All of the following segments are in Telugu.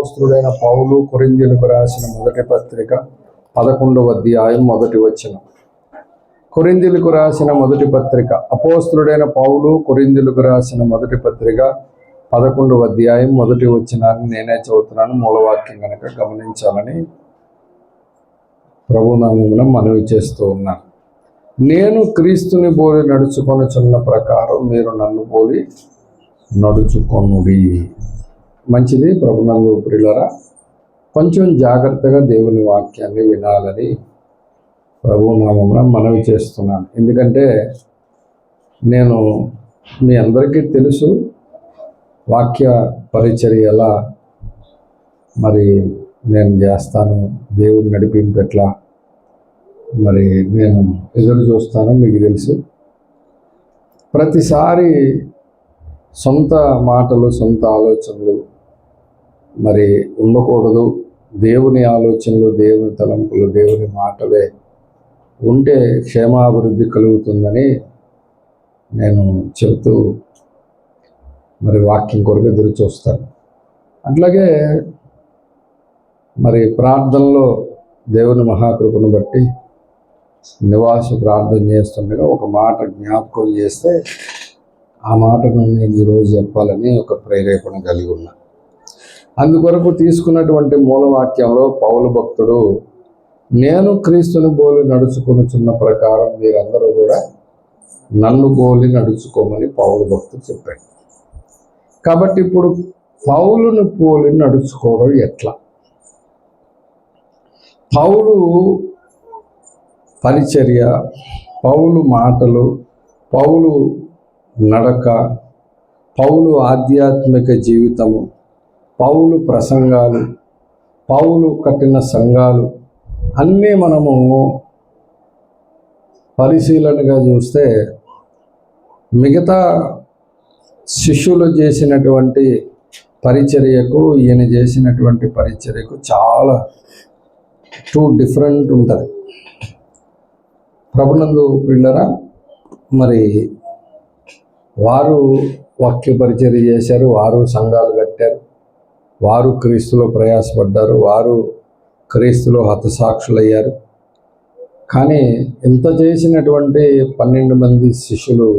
అపోస్తలుడైన పౌలు కొరింథీయులకు రాసిన మొదటి పత్రిక 11వ అధ్యాయం 1వ వచనం. కొరింథీయులకు రాసిన మొదటి పత్రిక, అపోస్తలుడైన పౌలు కొరింథీయులకు రాసిన మొదటి పత్రిక 11వ అధ్యాయం 1వ వచనాన్ని నేనే చదువుతున్నాను. మూలవాక్యం కనుక గమనించాలని ప్రభునామమున మనవి చేస్తూ ఉన్నాను. నేను క్రీస్తుని పోలి నడుచుకొనుచున్న ప్రకారం మీరు నన్ను పోలి నడుచుకొనుడి. మంచిది. ప్రభునందు ప్రియులారా, కొంచెం జాగ్రత్తగా దేవుని వాక్యాన్ని వినాలని ప్రభునామమున మనవి చేస్తున్నాను. ఎందుకంటే నేను మీ అందరికీ తెలుసు వాక్య పరిచర్య ఎలా మరి నేను చేస్తాను, దేవుని నడిపింపు ఎట్లా మరి నేను ఎదురు చూస్తాను మీకు తెలుసు. ప్రతిసారి సొంత మాటలు, సొంత ఆలోచనలు మరి ఉండకూడదు. దేవుని ఆలోచనలు, దేవుని తలంపులు, దేవుని మాటలే ఉంటే క్షేమాభివృద్ధి కలుగుతుందని నేను చెబుతూ మరి వాక్యం కొరకు ఎదురు చూస్తాను. అట్లాగే మరి ప్రార్థనలో దేవుని మహాకృపను బట్టి నివాస ప్రార్థన చేస్తుండగా ఒక మాట జ్ఞాపకం చేస్తే ఆ మాటను నేను ఈరోజు చెప్పాలని ఒక ప్రేరేపణ కలిగి ఉన్నా. అందుకొరకు తీసుకున్నటువంటి మూలవాక్యంలో పౌలు భక్తుడు, నేను క్రీస్తుని పోలి నడుచుకొనుచున్న ప్రకారం మీరందరూ కూడా నన్ను పోలి నడుచుకోమని పౌలు భక్తుడు చెప్పాడు. కాబట్టి ఇప్పుడు పౌలును పోలి నడుచుకోవడం ఎట్లా? పౌలు పరిచర్య, పౌలు మాటలు, పౌలు నడక, పౌలు ఆధ్యాత్మిక జీవితము, పౌలు ప్రసంగాలు, పౌలు కట్టిన సంఘాలు అన్నీ మనము పరిశీలనగా చూస్తే మిగతా శిష్యులు చేసినటువంటి పరిచర్యకు ఈయన చేసినటువంటి పరిచర్యకు చాలా డిఫరెంట్ ఉంటుంది. ప్రభునందు పిల్లరా, మరి వారు వాక్య పరిచర్య చేశారు, వారు సంఘాలు కట్టారు, వారు క్రీస్తులో ప్రయాసపడ్డారు, వారు క్రీస్తులో హతసాక్షులయ్యారు. కానీ ఇంత చేసినటువంటి 12 మంది శిష్యులు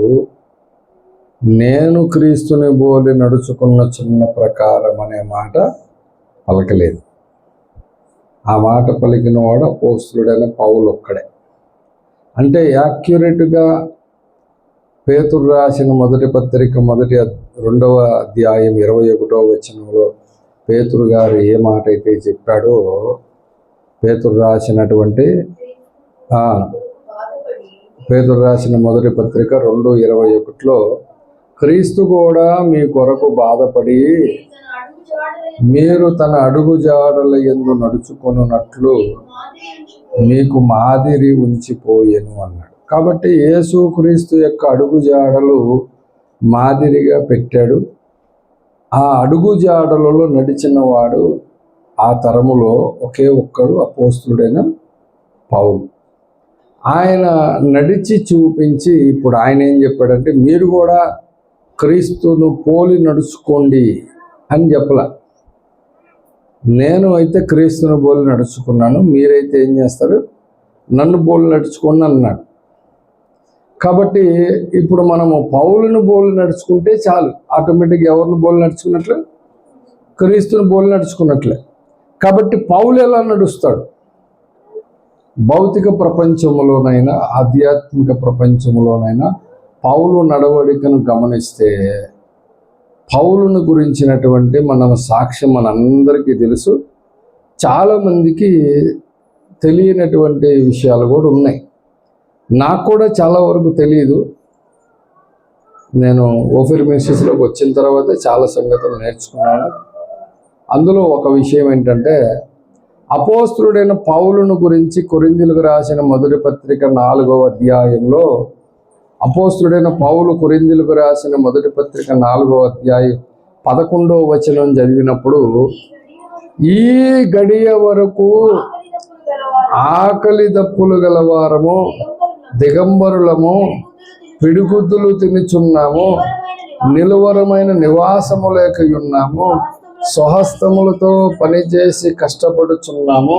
నేను క్రీస్తుని పోలి నడుచుకున్న చిన్న ప్రకారం అనే మాట పలకలేదు. ఆ మాట పలికిన వాడు అపోస్తలుడైన పౌలు ఒక్కడే. అంటే యాక్యురేట్గా పేతురు రాసిన మొదటి పత్రిక 2వ అధ్యాయం 21వ వచనంలో పేతురు గారు ఏ మాట అయితే చెప్పాడో, పేతురు రాసిన మొదటి పత్రిక 2:21లో క్రీస్తు కూడా మీ కొరకు బాధపడి మీరు తన అడుగు జాడల యందు నడుచుకొనున్నట్లు మీకు మాదిరి ఉంచిపోయెను అన్నాడు. కాబట్టి యేసు క్రీస్తు యొక్క అడుగు జాడలు మాదిరిగా పెట్టాడు. ఆ అడుగు జాడలలో నడిచిన వాడు ఆ తరములో ఒకే ఒక్కడు అపోస్తలుడైన పౌలు. ఆయన నడిచి చూపించి ఇప్పుడు ఆయన ఏం చెప్పాడంటే, మీరు కూడా క్రీస్తును పోలి నడుచుకోండి అని చెప్పలా. నేను అయితే క్రీస్తును పోలి నడుచుకున్నాను, మీరైతే ఏం చేస్తారు, నన్ను పోలి నడుచుకోండి అన్నాడు. కాబట్టి ఇప్పుడు మనము పౌలును పోలి నడుచుకుంటే చాలు, ఆటోమేటిక్గా ఎవరిని పోలి నడుచుకున్నట్లే, క్రీస్తుని పోలి నడుచుకున్నట్లే. కాబట్టి పౌలు ఎలా నడుస్తాడు? భౌతిక ప్రపంచంలోనైనా ఆధ్యాత్మిక ప్రపంచంలోనైనా పౌలు నడవడికను గమనిస్తే పౌలును గురించినటువంటి మన సాక్ష్యం మనందరికీ తెలుసు. చాలామందికి తెలియనటువంటి విషయాలు కూడా ఉన్నాయి. నాకు కూడా చాలా వరకు తెలియదు. నేను ఓఫీర్ మినిస్ట్రీస్లోకి వచ్చిన తర్వాత చాలా సంగతులు నేర్చుకున్నాను. అందులో ఒక విషయం ఏంటంటే, అపోస్తలుడైన పౌలును గురించి కొరింథీయులకు రాసిన మొదటి పత్రిక 4వ అధ్యాయంలో అపోస్తలుడైన పౌలు కొరింథీయులకు రాసిన మొదటి పత్రిక 4వ అధ్యాయం 11వ వచనం చదివినప్పుడు, ఈ గడియ వరకు ఆకలి దప్పులు గలవారము, దిగంబరులము, పిడిగుద్దులు తినుచున్నాము, నిలువరమైన నివాసము లేకయున్నాము, స్వహస్తములతో పనిచేసి కష్టపడుచున్నాము.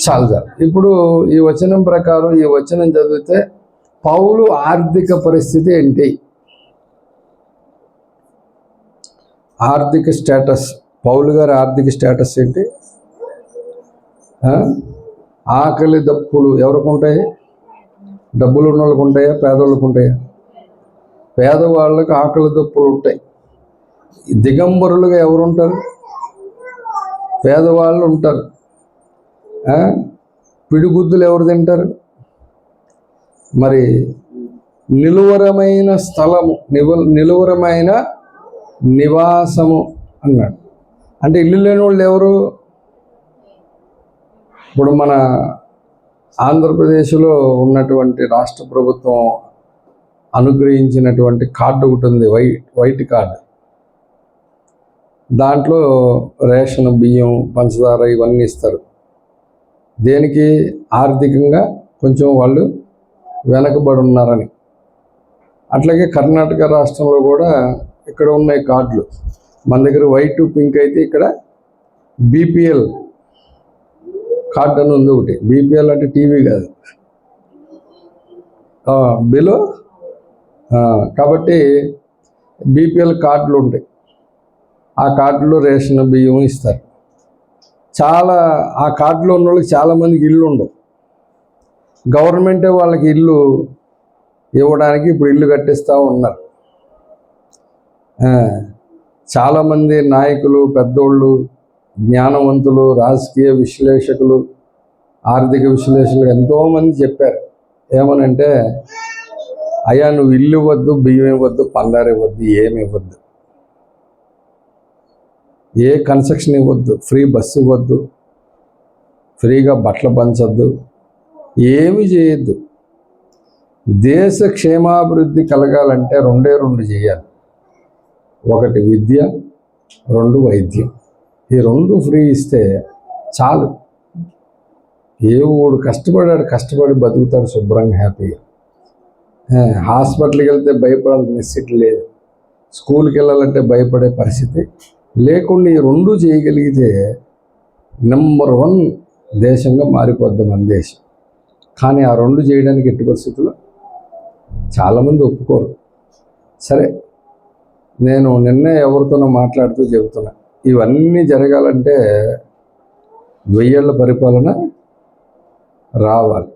చాలు చాలు. ఇప్పుడు ఈ వచనం ప్రకారం ఈ వచనం చదివితే పౌలు ఆర్థిక పరిస్థితి ఏంటి? ఆర్థిక స్టేటస్, పౌలు గారి ఆర్థిక స్టేటస్ ఏంటి? ఆకలి దప్పులు ఎవరికి ఉంటాయి? డబ్బులు ఉన్న వాళ్ళకి ఉంటాయా? పేదవాళ్ళకు ఉంటాయా? పేదవాళ్ళకి ఆకలి దప్పులు ఉంటాయి. దిగంబరులుగా ఎవరు ఉంటారు? పేదవాళ్ళు ఉంటారు. పిడిగుద్దులు ఎవరు తింటారు? మరి నిలువరమైన స్థలము, నిలువరమైన నివాసము అన్నాడు. అంటే ఇల్లు లేని వాళ్ళు ఎవరు? ఇప్పుడు మన ఆంధ్రప్రదేశ్లో ఉన్నటువంటి రాష్ట్ర ప్రభుత్వం అనుగ్రహించినటువంటి కార్డు ఒకటి ఉంది, వైట్ కార్డు. దాంట్లో రేషన్, బియ్యం, పంచదార ఇవన్నీ ఇస్తారు. దేనికి? ఆర్థికంగా కొంచెం వాళ్ళు వెనకబడి ఉన్నారని. అట్లాగే కర్ణాటక రాష్ట్రంలో కూడా ఇక్కడ ఉన్నాయి కార్డులు. మన దగ్గర వైట్, పింక్ అయితే ఇక్కడ బీపీఎల్ కార్డు అని ఉంది ఒకటి. బీపీఎల్ అంటే టీవీ కాదు, బిలో. కాబట్టి బీపీఎల్ కార్డులు ఉంటాయి. ఆ కార్డులో రేషన్, బియ్యం ఇస్తారు. ఆ కార్డులో ఉన్న వాళ్ళకి చాలామందికి ఇల్లు ఉండవు. గవర్నమెంటే వాళ్ళకి ఇల్లు ఇవ్వడానికి ఇప్పుడు ఇల్లు కట్టిస్తూ ఉన్నారు. చాలామంది నాయకులు, పెద్దోళ్ళు, జ్ఞానవంతులు, రాజకీయ విశ్లేషకులు, ఆర్థిక విశ్లేషకులు ఎంతోమంది చెప్పారు. ఏమనంటే, అయ్యా నువ్వు ఇల్లు ఇవ్వద్దు, బియ్యం ఇవ్వద్దు, పందారు ఇవ్వద్దు, ఏమి ఇవ్వద్దు, ఏ కన్స్ట్రక్షన్ ఇవ్వద్దు, ఫ్రీ బస్సు ఇవ్వద్దు, ఫ్రీగా బట్టలు పంచొద్దు, ఏమి చేయొద్దు. దేశ క్షేమాభివృద్ధి కలగాలంటే రెండు చేయాలి. ఒకటి విద్య, రెండు వైద్యం. ఈ రెండు ఫ్రీ ఇస్తే చాలు. ఏ ఊడు కష్టపడి బతుకుతాడు శుభ్రంగా, హ్యాపీగా. హాస్పిటల్కి వెళ్తే భయపడాల్సిన నెసిటీ లేదు. స్కూల్కి వెళ్ళాలంటే భయపడే పరిస్థితి లేకుండా ఈ రెండు చేయగలిగితే నెంబర్ 1 దేశంగా మారిపోద్ది మన దేశం. కానీ ఆ రెండు చేయడానికి ఎట్టి పరిస్థితుల్లో చాలామంది ఒప్పుకోరు. సరే, నేను నిన్నే ఎవరితోనో మాట్లాడుతూ చెబుతున్నా, ఇవన్నీ జరగాలంటే 1000 ఏళ్ల పరిపాలన రావాలి.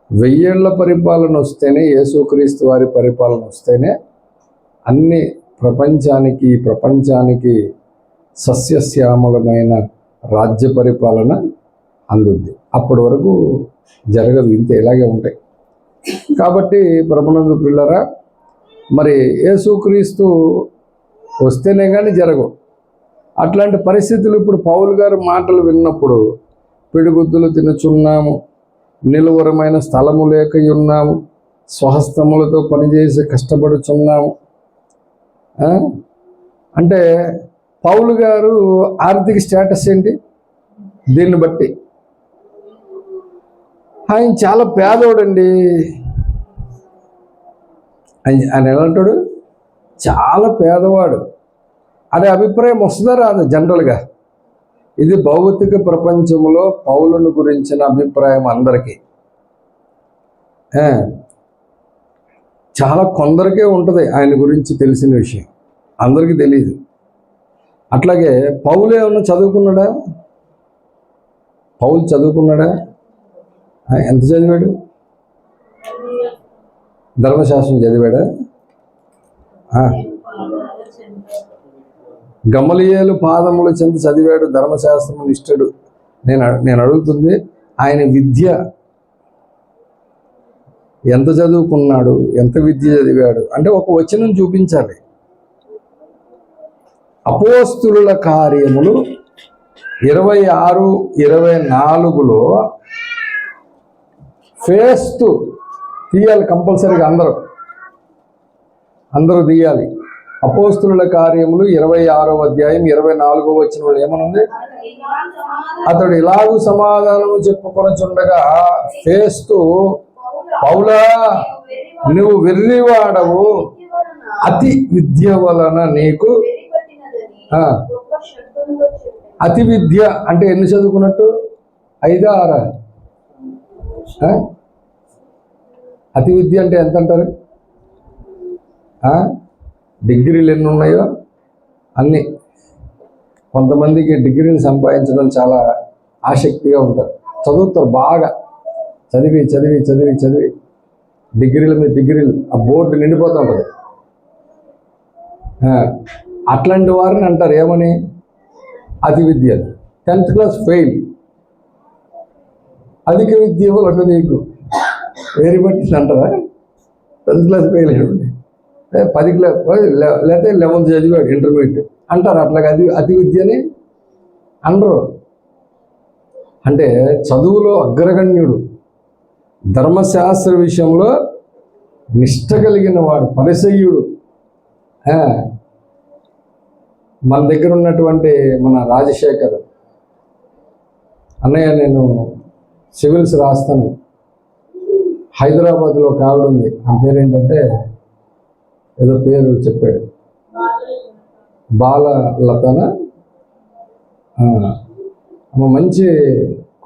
1000 ఏళ్ల పరిపాలన వస్తేనే, యేసుక్రీస్తు వారి పరిపాలన వస్తేనే అన్ని ప్రపంచానికి సస్యశ్యామలమైన రాజ్య పరిపాలన అందుద్ది. అప్పటి వరకు జరగదు, ఇంత ఇలాగే ఉంటాయి. కాబట్టి ప్రభునందు పిల్లరా, మరి యేసుక్రీస్తు వస్తేనే కానీ జరగవు. అట్లాంటి పరిస్థితులు ఇప్పుడు పౌలు గారు మాటలు విన్నప్పుడు, పిడిగుద్దులు తినుచున్నాము, నిలువరమైన స్థలము లేక ఉన్నాము, స్వహస్తములతో పనిచేసి కష్టపడుచున్నాము అంటే పౌలు గారు ఆర్థిక స్టేటస్ ఏంటి? దీన్ని బట్టి ఆయన చాలా పేదోడండి. ఆయన ఎలా అంటాడు? చాలా పేదవాడు అనే అభిప్రాయం వస్తుందా రాదు? జనరల్గా ఇది భౌతిక ప్రపంచంలో పౌలును గురించిన అభిప్రాయం అందరికీ. చాలా కొందరికే ఉంటుంది ఆయన గురించి తెలిసిన విషయం, అందరికీ తెలియదు. అట్లాగే పౌలు ఏమన్నా చదువుకున్నాడా? పౌలు చదువుకున్నాడా? ఎంత చదివాడు? ధర్మశాస్త్రం చదివాడా? గమలీయేలు పాదముల చెంత చదివాడు, ధర్మశాస్త్రము నిష్ఠుడు. నేను అడుగుతుంది, ఆయన విద్య ఎంత చదువుకున్నాడు, ఎంత విద్య చదివాడు అంటే ఒక వచనం చూపించాలి. అపోస్తులుల కార్యములు 26-24లో ఫేస్తు తీయాలి కంపల్సరీగా, అందరూ తీయాలి. అపోస్తులుల కార్యములు 26వ అధ్యాయం 24వ వచనంలో ఏమనుంది? అతడు ఇలాగూ సమాధానము చెప్పుకొనుచుండగా ఫేస్తు, పౌలా, నువ్వు వెర్రివాడవు, అతి విద్య వలన నీకు అతి విద్య అంటే ఎన్ని చదువుకున్నట్టు? 5 6? అతి విద్య అంటే ఎంత అంటారు? డిగ్రీలు ఎన్ని ఉన్నాయో అన్నీ. కొంతమందికి డిగ్రీలు సంపాదించడం చాలా ఆసక్తిగా ఉంటారు, చదువుతారు బాగా, చదివి చదివి చదివి చదివి డిగ్రీల మీద డిగ్రీలు, ఆ బోర్డు నిండిపోతూ ఉంటుంది. అట్లాంటి వారిని అంటారు ఏమని? అతి విద్య. 10th class fail. అధిక విద్య ఇవ్వాలంటే నీకు వేరే బట్టి అంటారా? 10th క్లాస్ ఫెయిల్ అయ్యండి, 10 క్లాస్ లేకపోతే 11th చదివాడు ఇంటర్మీడియట్ అంటారు. అట్లాగా అతి విద్యని అనరు. అంటే చదువులో అగ్రగణ్యుడు, ధర్మశాస్త్ర విషయంలో నిష్ట కలిగిన వాడు, పరిసయ్యుడు. మన దగ్గర ఉన్నటువంటి మన రాజశేఖర్ అన్నయ్య, నేను సివిల్స్ రాస్తాను, హైదరాబాద్లో ఒక ఆవిడ ఉంది, ఆ పేరేంటంటే ఏదో పేరు చెప్పాడు, బాలలతన, మంచి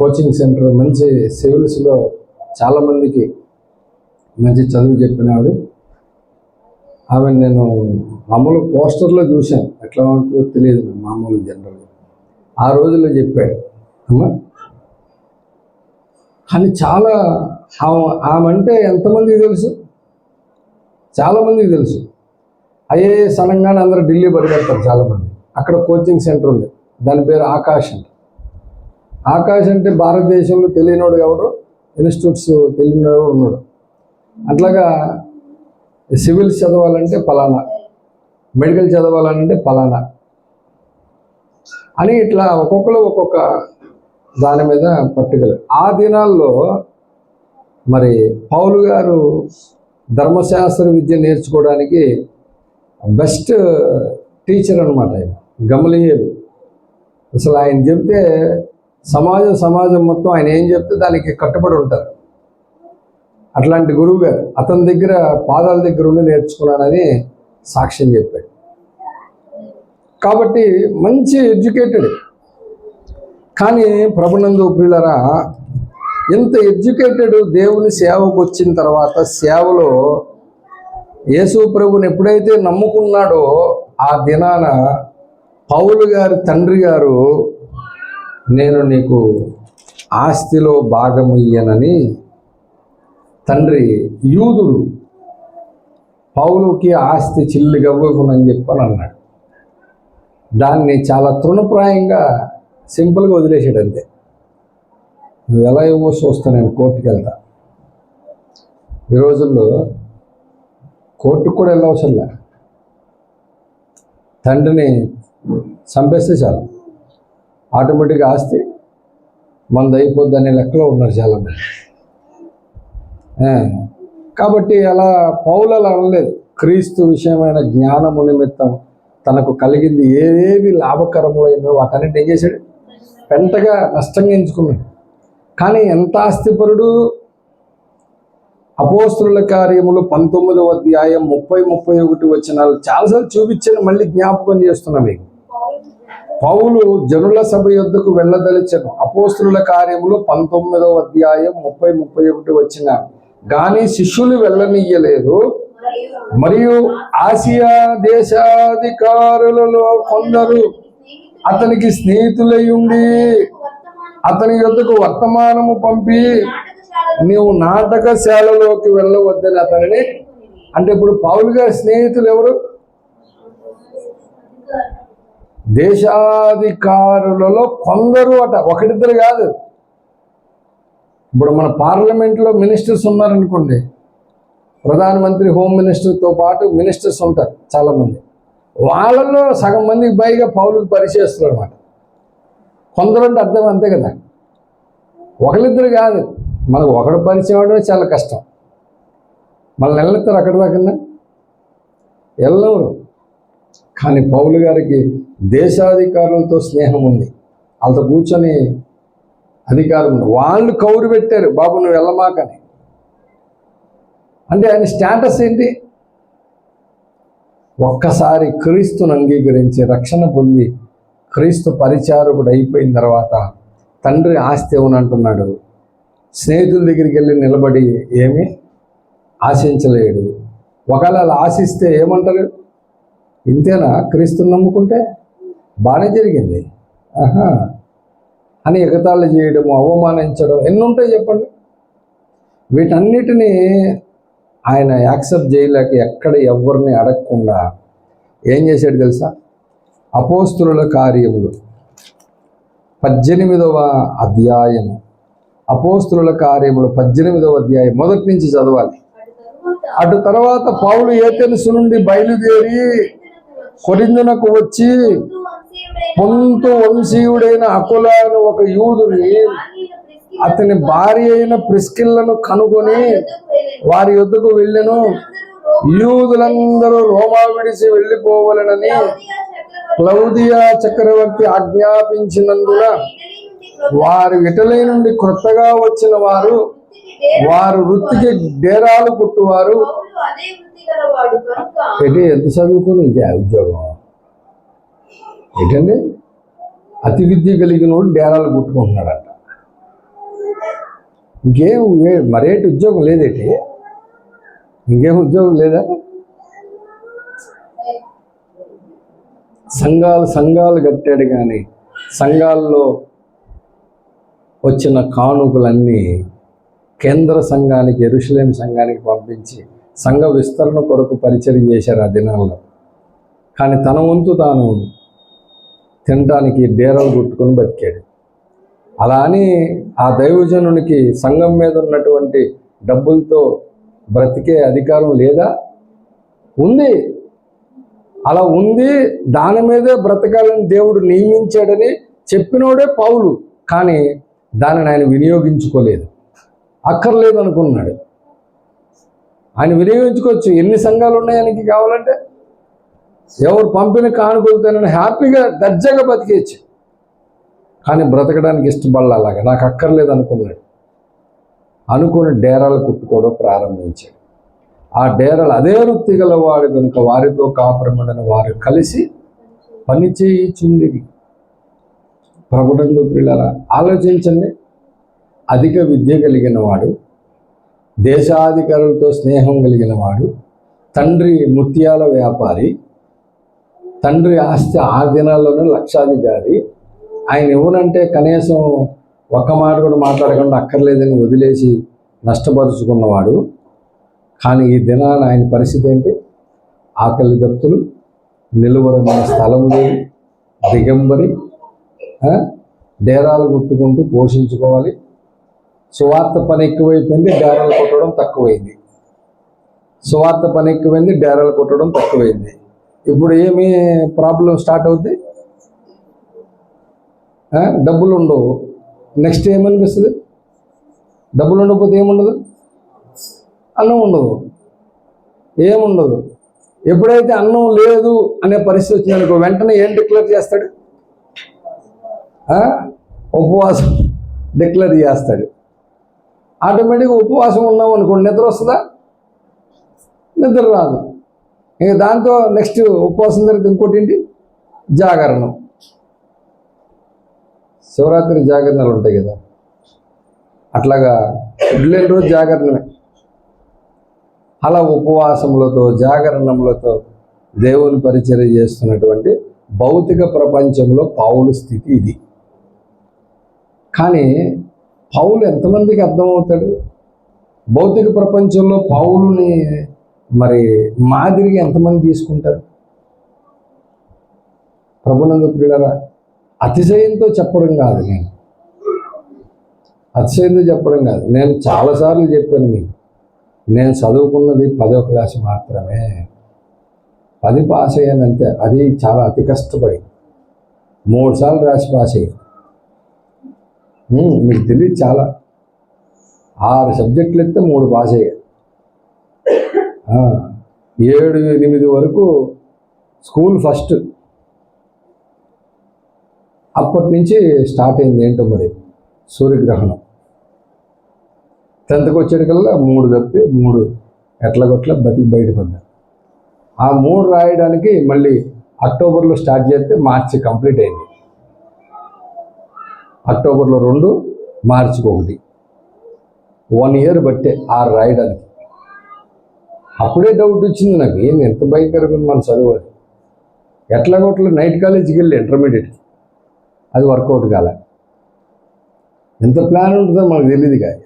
కోచింగ్ సెంటర్, మంచి సివిల్స్లో చాలామందికి మంచి చదువు చెప్పిన ఆవిడ. ఆమె నేను మామూలు పోస్టర్లో చూశాను, ఎట్లా ఉంటుందో తెలియదు, మామూలు జనరల్గా ఆ రోజుల్లో చెప్పాడు అమ్మా. కానీ చాలా ఆమె అంటే ఎంతమందికి తెలుసు? చాలామందికి తెలుసు. ఐఏఎస్ అనగానే అందరూ ఢిల్లీ పరిగెడతారు చాలామంది. అక్కడ కోచింగ్ సెంటర్ ఉంది, దాని పేరు ఆకాష్ అంట. ఆకాష్ అంటే భారతదేశంలో తెలియనోడు ఎవడు, ఇన్స్టిట్యూట్స్ తెలియనోడు ఉన్నాడు. అట్లాగా సివిల్స్ చదవాలంటే పలానా, మెడికల్ చదవాలంటే పలానా అని ఇట్లా ఒక్కొక్కరు ఒక్కొక్క దాని మీద పట్టుదల. ఆ దినాల్లో మరి పౌలు గారు ధర్మశాస్త్ర విద్య నేర్చుకోవడానికి బెస్ట్ టీచర్ అనమాట ఆయన, గమలీయేలు. అసలు ఆయన చెప్తే సమాజం మొత్తం ఆయన ఏం చెప్తే దానికి కట్టుబడి ఉంటారు. అట్లాంటి గురువు గారు, అతని దగ్గర పాదాల దగ్గర ఉండి నేర్చుకున్నానని సాక్ష్యం చెప్పాడు. కాబట్టి మంచి ఎడ్యుకేటెడ్. కానీ ప్రభునందు ప్రియులారా, ఎంత ఎడ్యుకేటెడ్ దేవుని సేవకు వచ్చిన తర్వాత, సేవలో యేసు ప్రభుని ఎప్పుడైతే నమ్ముకున్నాడో ఆ దినాన పౌలు గారి తండ్రి గారు, నేను నీకు ఆస్తిలో భాగం ఇయ్యనని, తండ్రి యూదుడు, పౌలుకి ఆస్తి చిల్లిగవ్వకునని చెప్పని అన్నాడు. దాన్ని చాలా తృణప్రాయంగా సింపుల్గా వదిలేసాడు అంతే. నువ్వు ఎలా ఇవ్వో చూస్తా, నేను కోర్టుకు వెళ్తా. ఈ రోజుల్లో కోర్టుకు కూడా వెళ్ళవసరంలే, తండ్రిని చంపేస్తే చాలు, ఆటోమేటిక్గా ఆస్తి మనది అయిపోద్ది అనే లెక్కలో ఉన్నారు చాలామంది. కాబట్టి అలా పౌలు అలా అనలేదు. క్రీస్తు విషయమైన జ్ఞానము నిమిత్తం తనకు కలిగింది ఏవి లాభకరమైనో వాటన్నిటి ఏం చేశాడు? పెంటగా నష్టంగా ఎంచుకున్నాడు. కానీ ఎంత ఆస్తిపరుడు! అపోస్తుల కార్యములు 19వ అధ్యాయం 30-31 వచనాలు చాలాసార్లు చూపించాను, మళ్ళీ జ్ఞాపకం చేస్తున్నా మీకు. పౌలు జనుల సభ యొద్దకు వెళ్ళదలిచెను. అపోస్తుల కార్యములు 19వ అధ్యాయం 30-31 వచనాలు. కానీ శిష్యులు వెళ్ళనియ్యలేదు. మరియు ఆసియా దేశాధికారులలో కొందరు అతనికి స్నేహితులై ఉండి అతని యొద్దకు వర్తమానము పంపి, నీవు నాటకశాలలోకి వెళ్ళవద్దని అతనిని. అంటే ఇప్పుడు పౌలు గారి స్నేహితులు ఎవరు? దేశాధికారులలో కొందరు అట, ఒకటిద్దరు కాదు. ఇప్పుడు మన పార్లమెంట్లో మినిస్టర్స్ ఉన్నారనుకోండి, ప్రధానమంత్రి, హోమ్ మినిస్టర్తో పాటు మినిస్టర్స్ ఉంటారు చాలామంది. వాళ్ళలో సగం మందికి పైగా పౌలుకి పరిచయస్తులు అనమాట. కొందరు అంటే అర్థం అంతే కదా, ఒకరిద్దరు కాదు. మనకు ఒకడు పరిచయం అవడమే చాలా కష్టం. మనల్ని వెళ్ళిస్తారు అక్కడి దాకన్నా వెళ్ళవరు. కానీ పౌలు గారికి దేశాధికారులతో స్నేహం ఉంది, వాళ్ళతో కూర్చొని అధికారం ఉంది. వాళ్ళు కౌరు పెట్టారు, బాబు నువ్వు వెళ్ళమాకని. అంటే ఆయన స్టేటస్ ఏంటి? ఒక్కసారి క్రీస్తును అంగీకరించి రక్షణ పొంది క్రీస్తు పరిచారకుడు అయిపోయిన తర్వాత తండ్రి ఆస్తి ఏమనంటున్నాడు, స్నేహితుల దగ్గరికి వెళ్ళి నిలబడి ఏమీ ఆశించలేడు. ఒకవేళ అలా ఆశిస్తే ఏమంటారు, ఇంతేనా క్రీస్తుని నమ్ముకుంటే బాగానే జరిగింది అని ఎగతాళి చేయడం, అవమానించడం ఎన్ని ఉంటాయి చెప్పండి. వీటన్నిటినీ ఆయన యాక్సెప్ట్ చేయలేక ఎక్కడ ఎవరిని అడగకుండా ఏం చేశాడు తెలుసా? అపోస్తుల కార్యములు 18వ అధ్యాయము, అపోస్తుల కార్యములు 18వ అధ్యాయం మొదటి నుంచి చదవాలి. అటు తర్వాత పౌలు ఏథెన్సు నుండి బయలుదేరి కొరింథునకు వచ్చి పొంతు వంశీయుడైన అకుల అను ఒక యూదుని అతని భార్య అయిన ప్రిస్కిల్లను కనుగొని వారి యొద్దకు వెళ్ళెను. యూదులందరూ రోమా విడిచి వెళ్ళిపోవాలనని క్లౌదియా చక్రవర్తి ఆజ్ఞాపించినందున వారు ఇటలీ నుండి క్రొత్తగా వచ్చిన వారు వృత్తికి డేరాలు కుట్టువారు. ఎంత చదువుకుని ఇదే ఉద్యోగం ఏంటండి? అతి విద్య కలిగిన వాడు డేరాలు కుట్టుకుంటున్నాడట. ఇంకేం మరేటి ఉద్యోగం లేదేటి? ఇంకేం ఉద్యోగం లేదా? సంఘాలు కట్టాడు, కానీ సంఘాల్లో వచ్చిన కానుకలన్నీ కేంద్ర సంఘానికి, యెరూషలేం సంఘానికి పంపించి సంఘ విస్తరణ కొరకు పరిచయం చేశారు ఆ దినాల్లో. కానీ తన వంతు తాను తినడానికి డేరాలు కుట్టుకొని బతికాడు. అలా అని ఆ దైవజనునికి సంఘం మీద ఉన్నటువంటి డబ్బులతో బ్రతికే అధికారం లేదా? ఉంది. అలా ఉంది. దాని మీదే బ్రతకాలని దేవుడు నియమించాడని చెప్పినోడే పౌలు. కానీ దానిని ఆయన వినియోగించుకోలేదు, అక్కర్లేదు అనుకున్నాడు. ఆయన వినియోగించుకోవచ్చు. ఎన్ని సంఘాలు ఉన్నాయి ఆయనకి కావాలంటే? ఎవరు పంపిన కానుకలతోనని హ్యాపీగా దర్జాగా బతికేయచ్చు. కానీ బ్రతకడానికి ఇష్టపడాలి. అలాగా నాకు అక్కర్లేదు అనుకున్నాడు. అనుకుని డేరాలు కుట్టుకోవడం ప్రారంభించాడు. ఆ డేరాలు అదే వృత్తి గలవాడు కనుక వారితో కాపురమడిన వారు కలిసి పని చేయుచుండిరి. ప్రభునందు ప్రియులారా, ఆలోచించండి. అధిక విద్య కలిగిన వాడు, దేశాధికారులతో స్నేహం కలిగిన వాడు, తండ్రి ముత్యాల వ్యాపారి, తండ్రి ఆస్తి ఆ దినాల్లోనే లక్షాధికారి. ఆయన ఎవరంటే కనీసం ఒక్క మాట కూడా మాట్లాడకుండా అక్కర్లేదని వదిలేసి నష్టపరుచుకున్నవాడు. కానీ ఈ దినాన ఆయన పరిస్థితి ఏంటి? ఆకలి దప్పులు, నిలువరమైన స్థలం లేదు, దిగంబరి, డేరాలు కుట్టుకుంటూ పోషించుకోవాలి. సువార్త పని ఎక్కువైపోయింది, డేరాలు కొట్టడం తక్కువైంది. సువార్త పని ఎక్కువైంది, డేరాలు కొట్టడం తక్కువైంది. ఇప్పుడు ఏమి ప్రాబ్లం స్టార్ట్ అవుద్ది? డబ్బులు ఉండవు. నెక్స్ట్ ఏమనిపిస్తుంది? డబ్బులు ఉండకపోతే ఏముండదు? అన్నం ఉండదు, ఏముండదు. ఎప్పుడైతే అన్నం లేదు అనే పరిస్థితి వచ్చిందనుకో, వెంటనే ఏం డిక్లేర్ చేస్తాడు? ఉపవాసం డిక్లేర్ చేస్తాడు. ఆటోమేటిక్గా ఉపవాసం ఉన్నాం అనుకోండి, నిద్ర వస్తుందా? నిద్ర రాదు. ఇక దాంతో నెక్స్ట్ ఉపవాసం తర్వాత ఇంకోటి ఏంటి? జాగరణం. శివరాత్రి జాగరణలు ఉంటాయి కదా, అట్లాగా లేని రోజు జాగరణమే. అలా ఉపవాసములతో జాగరణములతో దేవుని పరిచర్య చేస్తున్నటువంటి భౌతిక ప్రపంచంలో పౌలు స్థితి ఇది. కానీ పౌలు ఎంతమందికి అర్థమవుతాడు? భౌతిక ప్రపంచంలో పౌలుని మరి మాదిరిగా ఎంతమంది తీసుకుంటారు? ప్రభునందు ప్రియులారా, అతిశయంతో చెప్పడం కాదు, నేను చాలాసార్లు చెప్పాను మీకు. నేను చదువుకున్నది 10వ క్లాసు మాత్రమే. 10 పాస్ అయ్యానంతే. అది చాలా అతి కష్టపడి 3 సార్లు రాసి పాస్ అయ్యాను. మీకు తెలియదు, చాలా 6 సబ్జెక్టులు ఎత్తే 3 పాస్ అయ్యాను. 7-8 వరకు స్కూల్ ఫస్ట్. అప్పటి నుంచి స్టార్ట్ అయింది ఏంటో మరి సూర్యగ్రహణం. 10th వచ్చేటికల్లా 3 తప్పి 3 ఎట్లా బతికి బయటపడ్డా. ఆ 3 రాయడానికి మళ్ళీ అక్టోబర్లో స్టార్ట్ చేస్తే మార్చి కంప్లీట్ అయింది. అక్టోబర్లో 2, మార్చికి 1, 1 ఇయర్ బట్టే 6 రాయడానికి. అప్పుడే డౌట్ వచ్చింది నాకు, ఏంది ఎంత భయంకరంగా మన చదువు అది. ఎట్లాగోట్ల నైట్ కాలేజీకి వెళ్ళి ఇంటర్మీడియట్కి, అది వర్కౌట్ కాలే. ఎంత ప్లాన్ ఉంటుందో మనకు తెలియదు కాదు.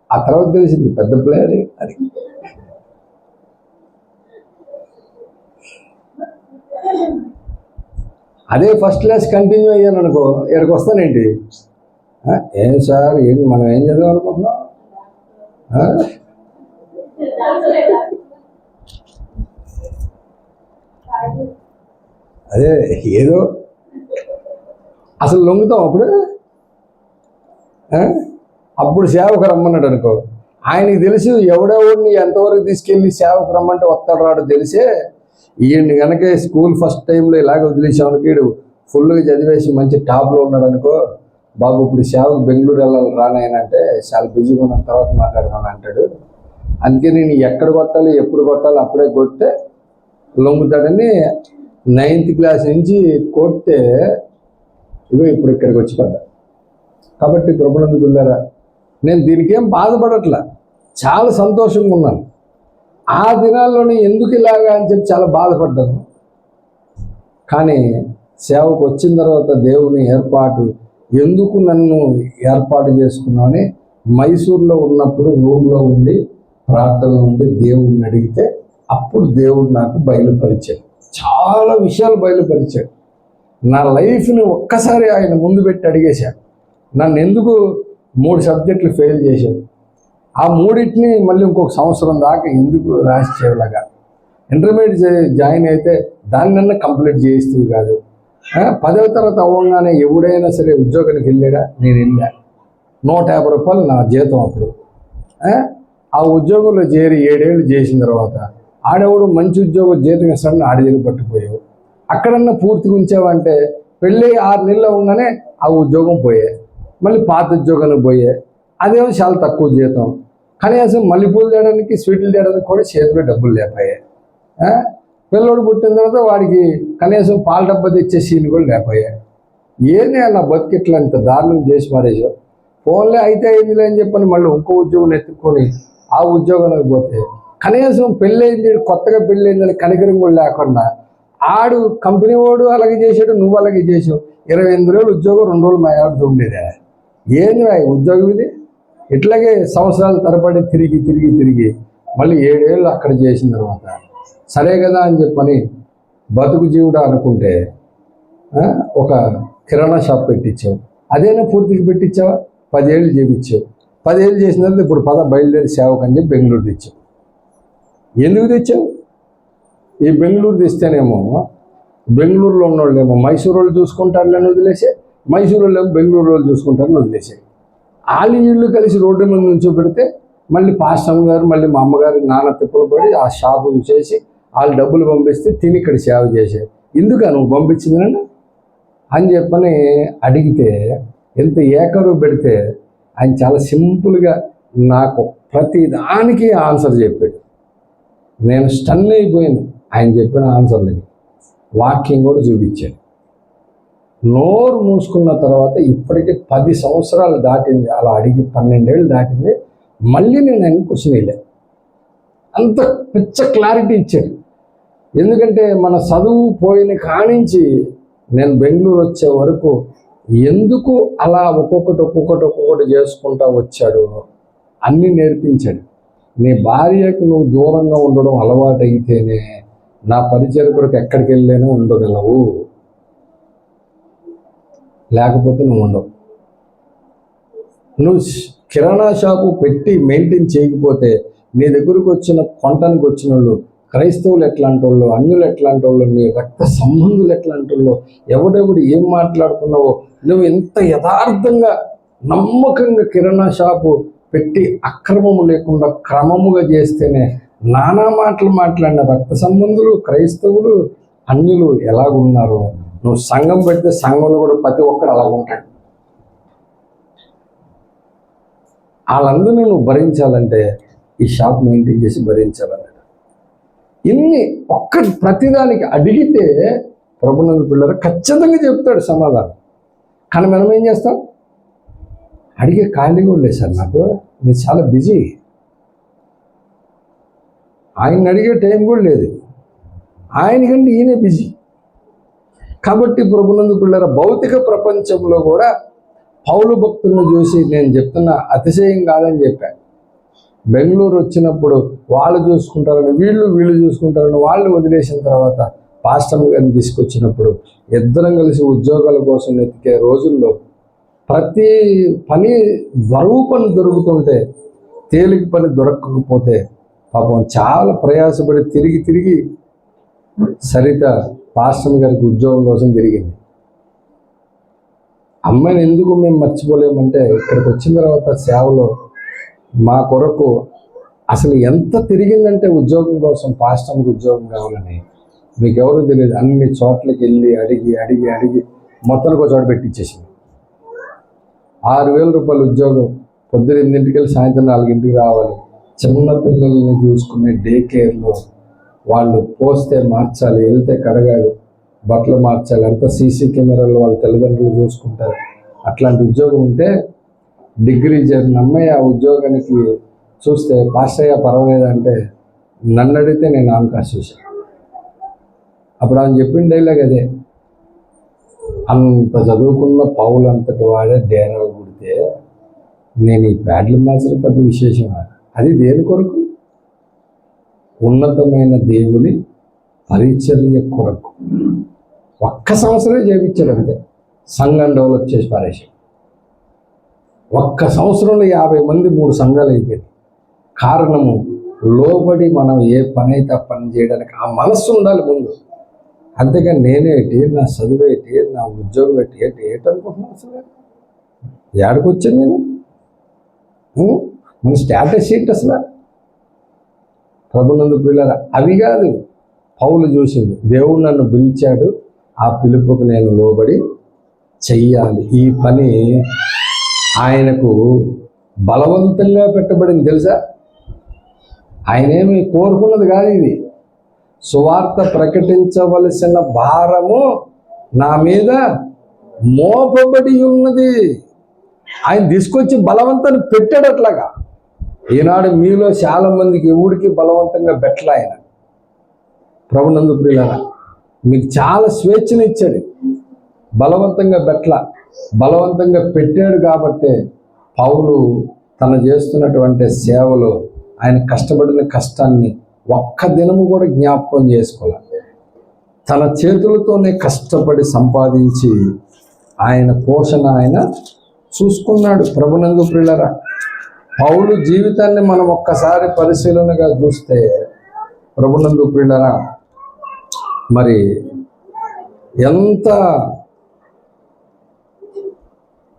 ఆ తర్వాత తెలిసింది పెద్ద ప్లాన్ అది. అదే ఫస్ట్ క్లాస్ కంటిన్యూ అయ్యాను అనుకో, ఇక్కడికి వస్తానేంటి, ఏం సార్ ఏంటి మనం ఏం చదివాం అనుకుంటున్నాం. అదే ఏదో అసలు లొంగుతాం అప్పుడు సేవకు రమ్మన్నాడు అనుకో. ఆయనకి తెలుసు ఎవడెవడిని ఎంతవరకు తీసుకెళ్ళి సేవకు రమ్మంటే వస్తాడు రాడు తెలిసే, ఈయన్ని కనుక స్కూల్ ఫస్ట్ టైంలో ఇలాగ వదిలేసామనుకో, వీడు ఫుల్గా చదివేసి మంచి టాప్లో ఉన్నాడు అనుకో, బాబు ఇప్పుడు సేవకు బెంగళూరు వెళ్ళాలి రానాయనంటే చాలా బిజీగా ఉన్న తర్వాత మాట్లాడదామని అంటాడు. అందుకే నేను ఎక్కడ కొట్టాలి ఎప్పుడు కొట్టాలి అప్పుడే కొడితే లొంగుతాడని 9th క్లాస్ నుంచి కొడితే ఇగో ఇప్పుడు ఇక్కడికి వచ్చి పడ్డా. కాబట్టి ప్రభునందు పిల్లారా, నేను దీనికి ఏం బాధపడట్లా, చాలా సంతోషంగా ఉన్నాను. ఆ దినాల్లోనే ఎందుకు ఇలాగా అని చెప్పి చాలా బాధపడ్డాను. కానీ సేవకు వచ్చిన తర్వాత దేవుని ఏర్పాటు, ఎందుకు నన్ను ఏర్పాటు చేసుకున్నామని మైసూర్లో ఉన్నప్పుడు రూమ్లో ఉండి ప్రార్థనలో ఉండి దేవుడిని అడిగితే అప్పుడు దేవుడు నాకు బయలుపరిచాడు, చాలా విషయాలు బయలుపరిచాడు. నా లైఫ్ని ఒక్కసారి ఆయన ముందు పెట్టి అడిగేశాడు, నన్ను ఎందుకు 3 సబ్జెక్టులు ఫెయిల్ చేశాడు, ఆ 3టిని మళ్ళీ ఇంకొక సంవత్సరం దాకా ఎందుకు రాసి చేయలాగా, ఇంటర్మీడియట్ జాయిన్ అయితే దాన్నన్నా కంప్లీట్ చేయిస్తూ కాదు, 10వ తరగతి అవ్వగానే ఎవడైనా సరే ఉద్యోగానికి వెళ్ళాడా, నేను వెళ్ళా. 150 రూపాయలు నా జీతం అప్పుడు. ఆ ఉద్యోగంలో చేరి 7 ఏళ్ళు చేసిన తర్వాత ఆడెవడు మంచి ఉద్యోగం జీతం ఇస్తాడని ఆడి దగ్గర పట్టుకుపోయావు. అక్కడన్నా పూర్తిగా ఉంచావంటే పెళ్ళి 6 నెలలు అవగానే ఆ ఉద్యోగం పోయే, మళ్ళీ పాత ఉద్యోగానికి పోయే, అదేమో చాలా తక్కువ జీతం. కనీసం మల్లెపూలు తేయడానికి స్వీట్లు తేయడానికి కూడా చేతిలో డబ్బులు లేకపోయాయి. పిల్లోడు పుట్టిన తర్వాత వాడికి కనీసం పాల డబ్బా తెచ్చే సీన్ కూడా లేకపోయాయి. ఏంది నా బతికిట్లా ఇంత దారుణం చేసి మారేసావు. ఫోన్లే అయితే అయిందిలే అని చెప్పని మళ్ళీ ఇంకో ఉద్యోగం ఎత్తుక్కొని ఆ ఉద్యోగానికి పోతే కనీసం పెళ్ళయింది, కొత్తగా పెళ్ళయిందని కనికరం కూడా లేకుండా ఆడు కంపెనీ వాడు అలాగే చేసాడు, నువ్వు అలాగే చేసావు. 28 రోజులు ఉద్యోగం 2 రోజులు మా ఆవిడతో ఉండేదా. ఏంది ఉద్యోగం ఇది. ఇట్లాగే సంవత్సరాల తరబడి తిరిగి మళ్ళీ 7 ఏళ్ళు అక్కడ చేసిన తర్వాత సరే కదా అని చెప్పని బతుకు జీవుడా అనుకుంటే ఒక కిరాణా షాప్ పెట్టించావు. అదేనా పూర్తిగా పెట్టించావా? 10 ఏళ్ళు చేయించావు. 10 ఏళ్ళు చేసిన తర్వాత ఇప్పుడు బయలుదేరి సేవకు అని చెప్పి బెంగళూరు తెచ్చావు. ఎందుకు తెచ్చావు? ఈ బెంగళూరు తెస్తేనేమో బెంగళూరులో ఉన్నోళ్ళేమో మైసూరు వాళ్ళు చూసుకుంటారులేని వదిలేసే, మైసూరు వాళ్ళు ఏమో బెంగళూరు వాళ్ళు చూసుకుంటారని వదిలేసే. వాళ్ళు ఇళ్ళు కలిసి రోడ్డు మీద నుంచో పెడితే మళ్ళీ పాస్టమ్ గారు మళ్ళీ మా అమ్మగారి నాన్న తిప్పలు పడి ఆ షాపు చేసి వాళ్ళు డబ్బులు పంపిస్తే తిని ఇక్కడ సేవ చేశారు. ఎందుకు నువ్వు పంపించిందని అని చెప్పని అడిగితే ఎంత ఏకరువు పెడితే ఆయన చాలా సింపుల్గా నాకు ప్రతి దానికి ఆన్సర్ చెప్పాడు. నేను స్టన్ అయిపోయాను ఆయన చెప్పిన ఆన్సర్లని. వాక్యం కూడా చూపించాడు. నోరు మూసుకున్న తర్వాత ఇప్పటికే 10 సంవత్సరాలు దాటింది. అలా అడిగి 12 ఏళ్ళు దాటింది. మళ్ళీ నేను ఆయన క్వశ్చన్ వేయలేదు. అంత పిచ్చ క్లారిటీ ఇచ్చాడు. ఎందుకంటే మన చదువు పోయిన కానించి నేను బెంగళూరు వచ్చే వరకు ఎందుకు అలా ఒక్కొక్కటి చేసుకుంటా వచ్చాడు అన్నీ నేర్పించాడు. నీ భార్యకు నువ్వు దూరంగా ఉండడం అలవాటు అయితేనే నా పరిచయకుడికి ఎక్కడికి వెళ్ళైనా ఉండగలవు, లేకపోతే నువ్వు ఉండవు. నువ్వు కిరాణా షాపు పెట్టి మెయింటైన్ చేయకపోతే నీ దగ్గరకు వచ్చిన కొంటానికి వచ్చిన వాళ్ళు క్రైస్తవులు ఎట్లాంటి వాళ్ళు, అన్యులు ఎట్లాంటి వాళ్ళు, నీ రక్త సంబంధులు ఎట్లాంటి వాళ్ళు, ఎవడెవడు ఏం మాట్లాడుతున్నావో నువ్వు ఎంత యథార్థంగా నమ్మకంగా కిరాణా షాపు పెట్టి అక్రమము లేకుండా క్రమముగా చేస్తేనే నానా మాటలు మాట్లాడిన రక్త సంబంధులు క్రైస్తవులు అన్యులు ఎలాగున్నారు. నువ్వు సంఘం పెడితే సంఘంలో కూడా ప్రతి ఒక్కడు అలాగుంటాడు. వాళ్ళందరినీ నువ్వు భరించాలంటే ఈ షాప్ మెయింటైన్ చేసి భరించాలన్నమాట. ఇన్ని ప్రతిదానికి అడిగితే ప్రభునందు పిల్లలు ఖచ్చితంగా చెప్తాడు సమాధానం. కానీ మనం ఏం చేస్తాం? అడిగే ఖాళీ కూడా లేదు సార్, నాకు నేను చాలా బిజీ, ఆయన అడిగే టైం కూడా లేదు, ఆయనకంటే ఈయనే బిజీ. కాబట్టి ప్రభునందు పిల్లల భౌతిక ప్రపంచంలో కూడా పౌలు భక్తులను చూసి నేను చెప్తున్న అతిశయం కాదని చెప్పాను. బెంగళూరు వచ్చినప్పుడు వాళ్ళు చూసుకుంటారని వీళ్ళు చూసుకుంటారని వాళ్ళు వదిలేసిన తర్వాత పాస్టర్ గారిని తీసుకొచ్చినప్పుడు ఇద్దరం కలిసి ఉద్యోగాల కోసం వెతికే రోజుల్లో ప్రతి పని బరువు పని దొరుకుతుంటే తేలిక పని దొరకకపోతే పాపం చాలా ప్రయాసపడి తిరిగి సరిత పాస్టర్ గారికి ఉద్యోగం కోసం తిరిగింది. అమ్మాయిని ఎందుకు మేము మర్చిపోలేమంటే ఇక్కడికి వచ్చిన తర్వాత సేవలో మా కొరకు అసలు ఎంత తిరిగిందంటే ఉద్యోగం కోసం, పాస్టర్కి ఉద్యోగం కావాలని. మీకు ఎవరు తెలియదు, అన్ని చోట్లకి వెళ్ళి అడిగి మొత్తానికి ఒక చోట పెట్టించేసింది. 6,000 రూపాయల ఉద్యోగం, పొద్దున 8ంటికి వెళ్ళి సాయంత్రం 4ంటికి రావాలి. చిన్న పిల్లల్ని చూసుకునే డే కేర్లో వాళ్ళు పోస్తే మార్చాలి, వెళ్తే కడగాలి, బట్టలు మార్చాలి, అంతా సీసీ కెమెరాలో వాళ్ళ తల్లిదండ్రులు చూసుకుంటారు. అట్లాంటి ఉద్యోగం ఉంటే డిగ్రీ జరిగిన అమ్మాయి ఆ ఉద్యోగానికి చూస్తే పాస్ అయ్యా పర్వాలేదంటే నన్ను అడిగితే నేను అవకాశం చూశాను. అప్పుడు ఆయన చెప్పిన డైలాగ్ అదే, అంత చదువుకున్న పౌలు అంతటి వాడే డేరాలు కుడితే నేను ఈ ప్యాడ్లు మార్చడం పెద్ద విశేషం. అది దేని కొరకు? ఉన్నతమైన దేవుని పరిచర్య కొరకు. 1 సంవత్సరమే చేయించాడు అంతే, సంఘం డెవలప్ చేసి పారేసాడు. 1 సంవత్సరంలో 50 మంది 3 సంఘాలు అయిపోయింది. కారణము లోబడి మనం ఏ పని అయితే ఆ పని చేయడానికి ఆ మనస్సు ఉండాలి ముందు. అంతేగాని నేనేటి, నా చదువేటి, నా ఉద్యోగం ఏటనుకుంటున్నాను? అసలు ఏడకు వచ్చాను నేను? మన స్టేటస్ ఏంటి అసలు? ప్రభునందు పిల్లల అవి కాదు పౌలు చూసింది. దేవుడు నన్ను పిలిచాడు, ఆ పిలుపుకు నేను లోబడి చెయ్యాలి. ఈ పని ఆయనకు బలవంతంగా పెట్టబడింది తెలుసా? ఆయనేమి కోరుకున్నది కాదు ఇది. సువార్త ప్రకటించవలసిన భారము నా మీద మోపబడి ఉన్నది. ఆయన తీసుకొచ్చి బలవంతాన్ని పెట్టాడు. అట్లాగా ఈనాడు మీలో చాలా మందికి ఎవడికి బలవంతంగా పెట్టలే ఆయన. ప్రభునందు ప్రియులారా, మీకు చాలా స్వేచ్ఛను ఇచ్చాడు, బలవంతంగా బలవంతంగా పెట్టాడు. కాబట్టి పౌలు తను చేస్తున్నటువంటి సేవలో ఆయన కష్టపడిన కష్టాన్ని 1 దినము కూడా జ్ఞాపకం చేసుకోవాలి. తన చేతులతోనే కష్టపడి సంపాదించి ఆయన పోషణ ఆయన చూసుకున్నాడు. ప్రభునందు ప్రియులారా, పౌలు జీవితాన్ని మనం ఒక్కసారి పరిశీలనగా చూస్తే ప్రభునందు ప్రియులారా, మరి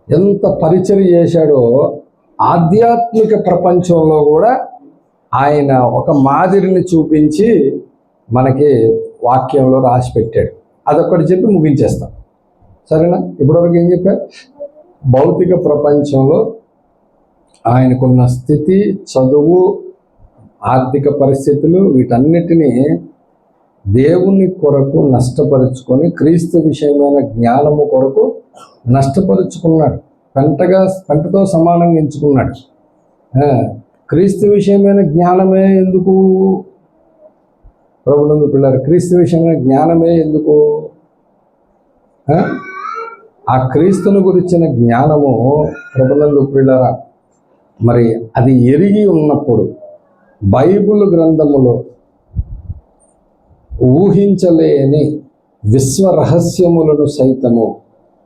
ఎంత పరిచర్య చేశాడో ఆధ్యాత్మిక ప్రపంచంలో కూడా ఆయన ఒక మాదిరిని చూపించి మనకి వాక్యంలో రాసి పెట్టాడు. అదొక్కటి చెప్పి ముగించేస్తాం, సరేనా? ఇప్పటివరకు ఏం చెప్పారు? భౌతిక ప్రపంచంలో ఆయనకున్న స్థితి, చదువు, ఆర్థిక పరిస్థితులు వీటన్నిటినీ దేవుని కొరకు నష్టపరుచుకొని క్రీస్తు విషయమైన జ్ఞానము కొరకు నష్టపరుచుకున్నాడు. పెంటతో సమానంగా ఎంచుకున్నాడు. క్రీస్తు విషయమైన జ్ఞానమే ఎందుకు? ప్రభునందు పిల్లలు, క్రీస్తు విషయమైన జ్ఞానమే ఎందుకు? ఆ క్రీస్తుని గురించిన జ్ఞానము ప్రభునందు పిల్లరా, మరి అది ఎరిగి ఉన్నప్పుడు బైబిల్ గ్రంథములో ఊహించలేని విశ్వ రహస్యములను సైతము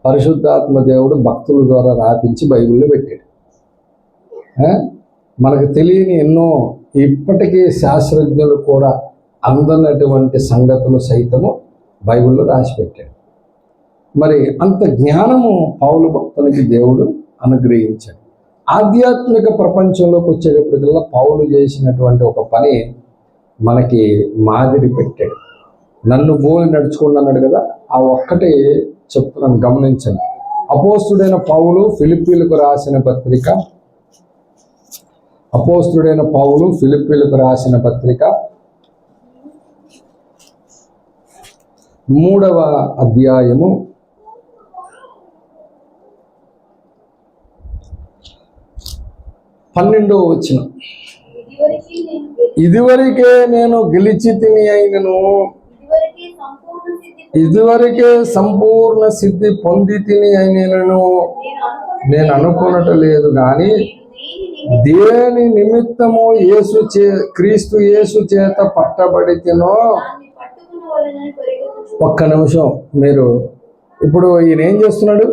పరిశుద్ధాత్మ దేవుడు భక్తుల ద్వారా రాపించి బైబిల్లో పెట్టాడు. మనకు తెలియని ఎన్నో ఇప్పటికీ శాస్త్రజ్ఞులు కూడా అందనటువంటి సంగతులు సైతము బైబిల్లో రాసి పెట్టాడు. మరి అంత జ్ఞానము పౌలు భక్తునికి దేవుడు అనుగ్రహించాడు. ఆధ్యాత్మిక ప్రపంచంలోకి వచ్చేటప్పటికల్లా పౌలు చేసినటువంటి ఒక పని మనకి మాదిరి పెట్టాడు. నన్ను పోలి నడుచుకోండి అన్నాడు కదా, ఆ ఒక్కటి చెప్తున్నాను, గమనించండి. అపోస్తుడైన పౌలు ఫిలిప్పీలకు రాసిన పత్రిక 4వ 3వ అధ్యాయము 12వ వచనం. ఇదివరకే నేను గెలిచి తిని అయినను, ఇదివరకే సంపూర్ణ సిద్ధి పొంది తిని అయినను నేను అనుకున్నట్టు లేదు, కానీ దేని నిమిత్తము క్రీస్తు యేసు చేత పట్టబడి తినో. ఒక్క నిమిషం, మీరు ఇప్పుడు ఈయన ఏం చేస్తున్నాడు?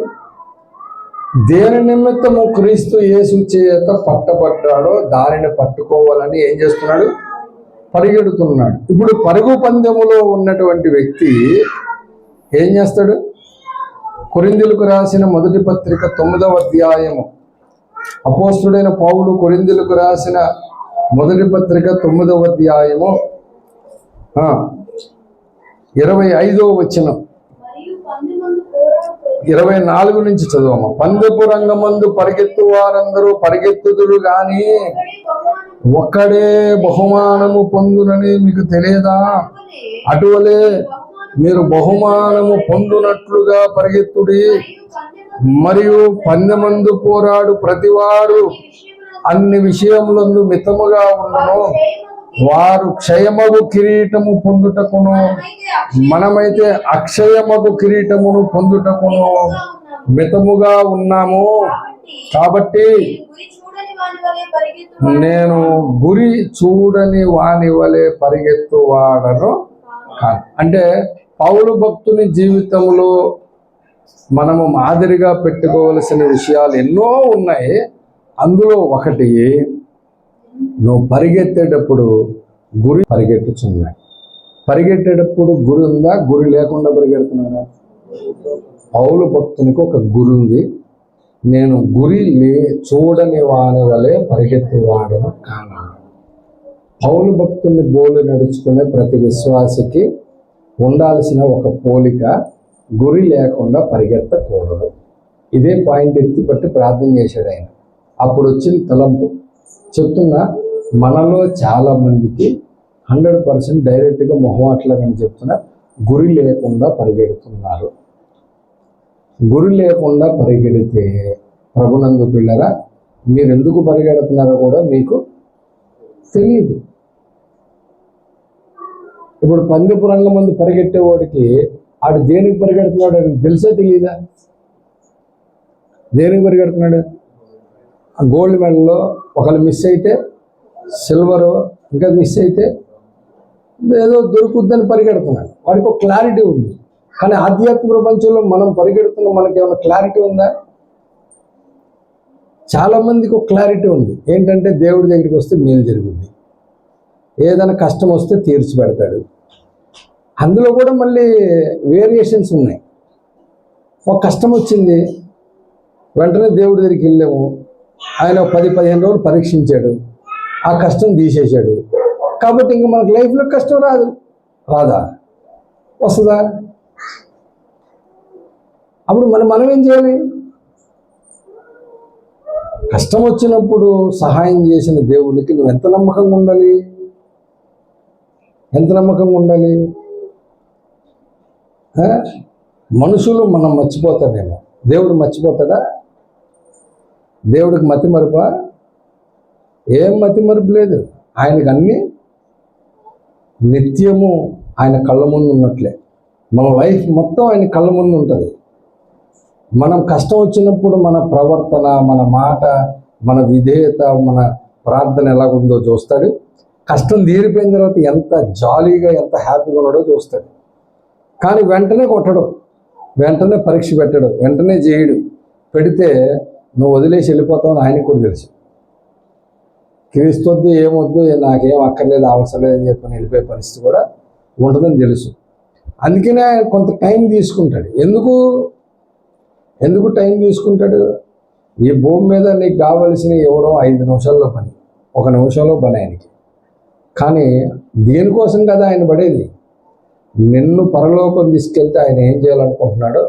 దేని నిమిత్తము క్రీస్తు యేసు చేత పట్టబడ్డాడో దానిని పట్టుకోవాలని ఏం చేస్తున్నాడు? పరిగెడుతున్నాడు. ఇప్పుడు పరుగు పందెములో ఉన్నటువంటి వ్యక్తి ఏం చేస్తాడు? కొరింథీయులకు రాసిన మొదటి పత్రిక 9వ అధ్యాయము, అపోస్తుడైన పౌలు కొరింథీయులకు రాసిన మొదటి పత్రిక 9వ అధ్యాయము 25వ వచనం, 24 నుంచి చదవము. పందెపు రంగమందు పరిగెత్తు వారందరూ పరిగెత్తుదురు గాని ఒక్కడే బహుమానము పొందునని మీకు తెలియదా? అటువలే మీరు బహుమానము పొందునట్లుగా పరిగెత్తుడి. మరియు పందెమందు పోరాడు ప్రతివాడు అన్ని విషయములందు మితముగా ఉండను. వారు క్షయమగు కిరీటము పొందుటకును, మనమైతే అక్షయమగు కిరీటమును పొందుటకును మితముగా ఉన్నాము. కాబట్టి నేను గురి చూడని వాని వలె పరిగెత్తువాడను కాదు. అంటే పౌలు భక్తుని జీవితంలో మనము మాదిరిగా పెట్టుకోవలసిన విషయాలు ఎన్నో ఉన్నాయి. అందులో ఒకటి, నువ్వు పరిగెత్తేటప్పుడు గురి పరిగెట్టుచున్నాడు. పరిగెట్టేటప్పుడు గురి ఉందా? గురి లేకుండా పరిగెడుతున్నాడా? పౌలు భక్తునికి ఒక గురి ఉంది. నేను గురి చూడని వాని వలె పరిగెత్తువాడను కాను. పౌలు భక్తుని బోలు నడుచుకునే ప్రతి విశ్వాసికి ఉండాల్సిన ఒక పోలిక, గురి లేకుండా పరిగెత్తకూడదు. ఇదే పాయింట్ ఎత్తి పట్టి ప్రార్థన చేశాడు ఆయన. అప్పుడు వచ్చిన తలంపు చెప్తున్నా, మనలో చాలా మందికి 100% డైరెక్ట్గా మొహమాటలాగని చెప్తున్నా, గురి లేకుండా పరిగెడుతున్నారు. గురి లేకుండా పరిగెడితే ప్రభునందు పిల్లరా, మీరు ఎందుకు పరిగెడుతున్నారో కూడా మీకు తెలియదు. ఇప్పుడు పందెపు రంగం ముందు పరిగెట్టేవాడికి ఆడు దేనికి పరిగెడుతున్నాడు అని తెలిసే తెలియదా? దేనికి పరిగెడుతున్నాడు? ఆ గోల్డ్ మెడల్లో ఒకళ్ళు మిస్ అయితే, సిల్వరు ఇంకా మిస్ అయితే ఏదో దొరుకుద్దని పరిగెడుతున్నాడు. వాడికి ఒక క్లారిటీ ఉంది. కానీ ఆధ్యాత్మిక ప్రపంచంలో మనం పరిగెడుతున్నాం, మనకి ఏమైనా క్లారిటీ ఉందా? చాలామందికి ఒక క్లారిటీ ఉంది. ఏంటంటే దేవుడి దగ్గరికి వస్తే మేలు జరుగుద్ది, ఏదైనా కష్టం వస్తే తీర్చి పెడతాడు. అందులో కూడా మళ్ళీ వేరియేషన్స్ ఉన్నాయి. ఒక కష్టం వచ్చింది, వెంటనే దేవుడి దగ్గరికి వెళ్ళాము, ఆయన 10-15 రోజులు పరీక్షించాడు, ఆ కష్టం తీసేశాడు. కాబట్టి ఇంక మనకు లైఫ్లో కష్టం రాదా? వస్తుందా? అప్పుడు మనం ఏం చేయాలి? కష్టం వచ్చినప్పుడు సహాయం చేసిన దేవునికి నువ్వు ఎంత నమ్మకంగా ఉండాలి? ఎంత నమ్మకంగా ఉండాలి? మనుషులు మనం మర్చిపోతాడేమో, దేవుడు మర్చిపోతాడా? దేవుడికి మతి మరుపా? ఏం మతి మరుపు లేదు. ఆయనకు అన్నీ నిత్యము ఆయన కళ్ళ ముందు ఉన్నట్లే. మన లైఫ్ మొత్తం ఆయన కళ్ళ ముందు ఉంటుంది. మనం కష్టం వచ్చినప్పుడు మన ప్రవర్తన, మన మాట, మన విధేయత, మన ప్రార్థన ఎలాగుందో చూస్తాడు. కష్టం తీరిపోయిన తర్వాత ఎంత జాలీగా, ఎంత హ్యాపీగా ఉన్నాడో చూస్తాడు. కానీ వెంటనే కొట్టడు, వెంటనే పరీక్ష పెట్టడు, వెంటనే చేయడు. పెడితే నువ్వు వదిలేసి వెళ్ళిపోతావు అని ఆయనకు కూడా తెలుసు. క్రీస్తొద్దు, ఏమొద్దు, నాకేం అక్కర్లేదు, అవసరం లేదని చెప్పని వెళ్ళిపోయే పరిస్థితి కూడా ఉంటుందని తెలుసు. అందుకనే కొంత టైం తీసుకుంటాడు. ఎందుకు టైం తీసుకుంటాడు? ఈ భూమి మీద నీకు కావలసిన ఇవ్వడం 5 నిమిషాల్లో పని, 1 నిమిషంలో పని ఆయనకి. కానీ దేనికోసం కదా ఆయన పడేది? నిన్ను పరలోకం తీసుకెళ్తే ఆయన ఏం చేయాలనుకుంటున్నాడో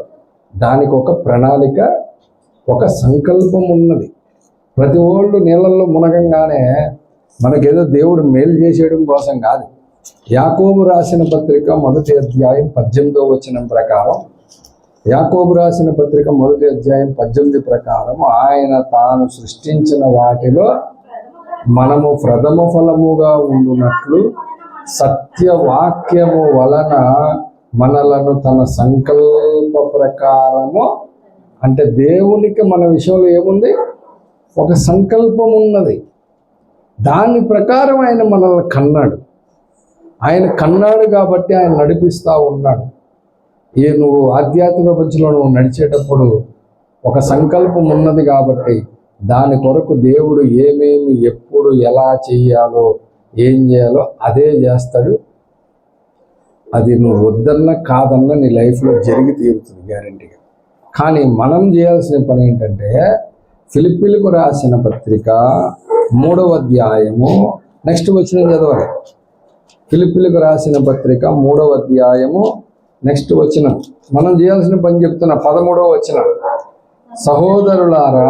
దానికి ఒక ప్రణాళిక, ఒక సంకల్పం ఉన్నది. ప్రతి ఓళ్ళు నీళ్ళల్లో మునగంగానే మనకేదో దేవుడు మేలు చేసేయడం కోసం కాదు. యాకోబు రాసిన పత్రిక 1వ అధ్యాయం 18వ వచనం ప్రకారం, యాకోబు రాసిన పత్రిక 1వ అధ్యాయం 18 ప్రకారం, ఆయన తాను సృష్టించిన వాటిలో మనము ప్రథమ ఫలముగా ఉండునట్లు సత్యవాక్యము వలన మనలను తన సంకల్ప ప్రకారము, అంటే దేవునికి మన విషయంలో ఏముంది, ఒక సంకల్పం ఉన్నది. దాని ప్రకారం ఆయన మనల్ని కన్నాడు. ఆయన కన్నాడు కాబట్టి ఆయన నడిపిస్తూ ఉన్నాడు. నువ్వు ఆధ్యాత్మిక ప్రపంచంలో నువ్వు నడిచేటప్పుడు ఒక సంకల్పం ఉన్నది కాబట్టి దాని కొరకు దేవుడు ఏమేమి ఎప్పుడు ఎలా చేయాలో ఏం చేయాలో అదే చేస్తాడు. అది నువ్వు వద్దన్నా కాదన్నా నీ లైఫ్లో జరిగి తీరుతుంది గ్యారెంటీగా. కానీ మనం చేయాల్సిన పని ఏంటంటే, ఫిలిప్పీలకు రాసిన పత్రిక 3వ అధ్యాయము నెక్స్ట్ వచనం చదవాలి. ఫిలిప్పీలకు రాసిన పత్రిక 3వ అధ్యాయము నెక్స్ట్ వచనం మనం చేయాల్సిన పని చెప్తున్నా. 13వ వచనం, సహోదరులారా,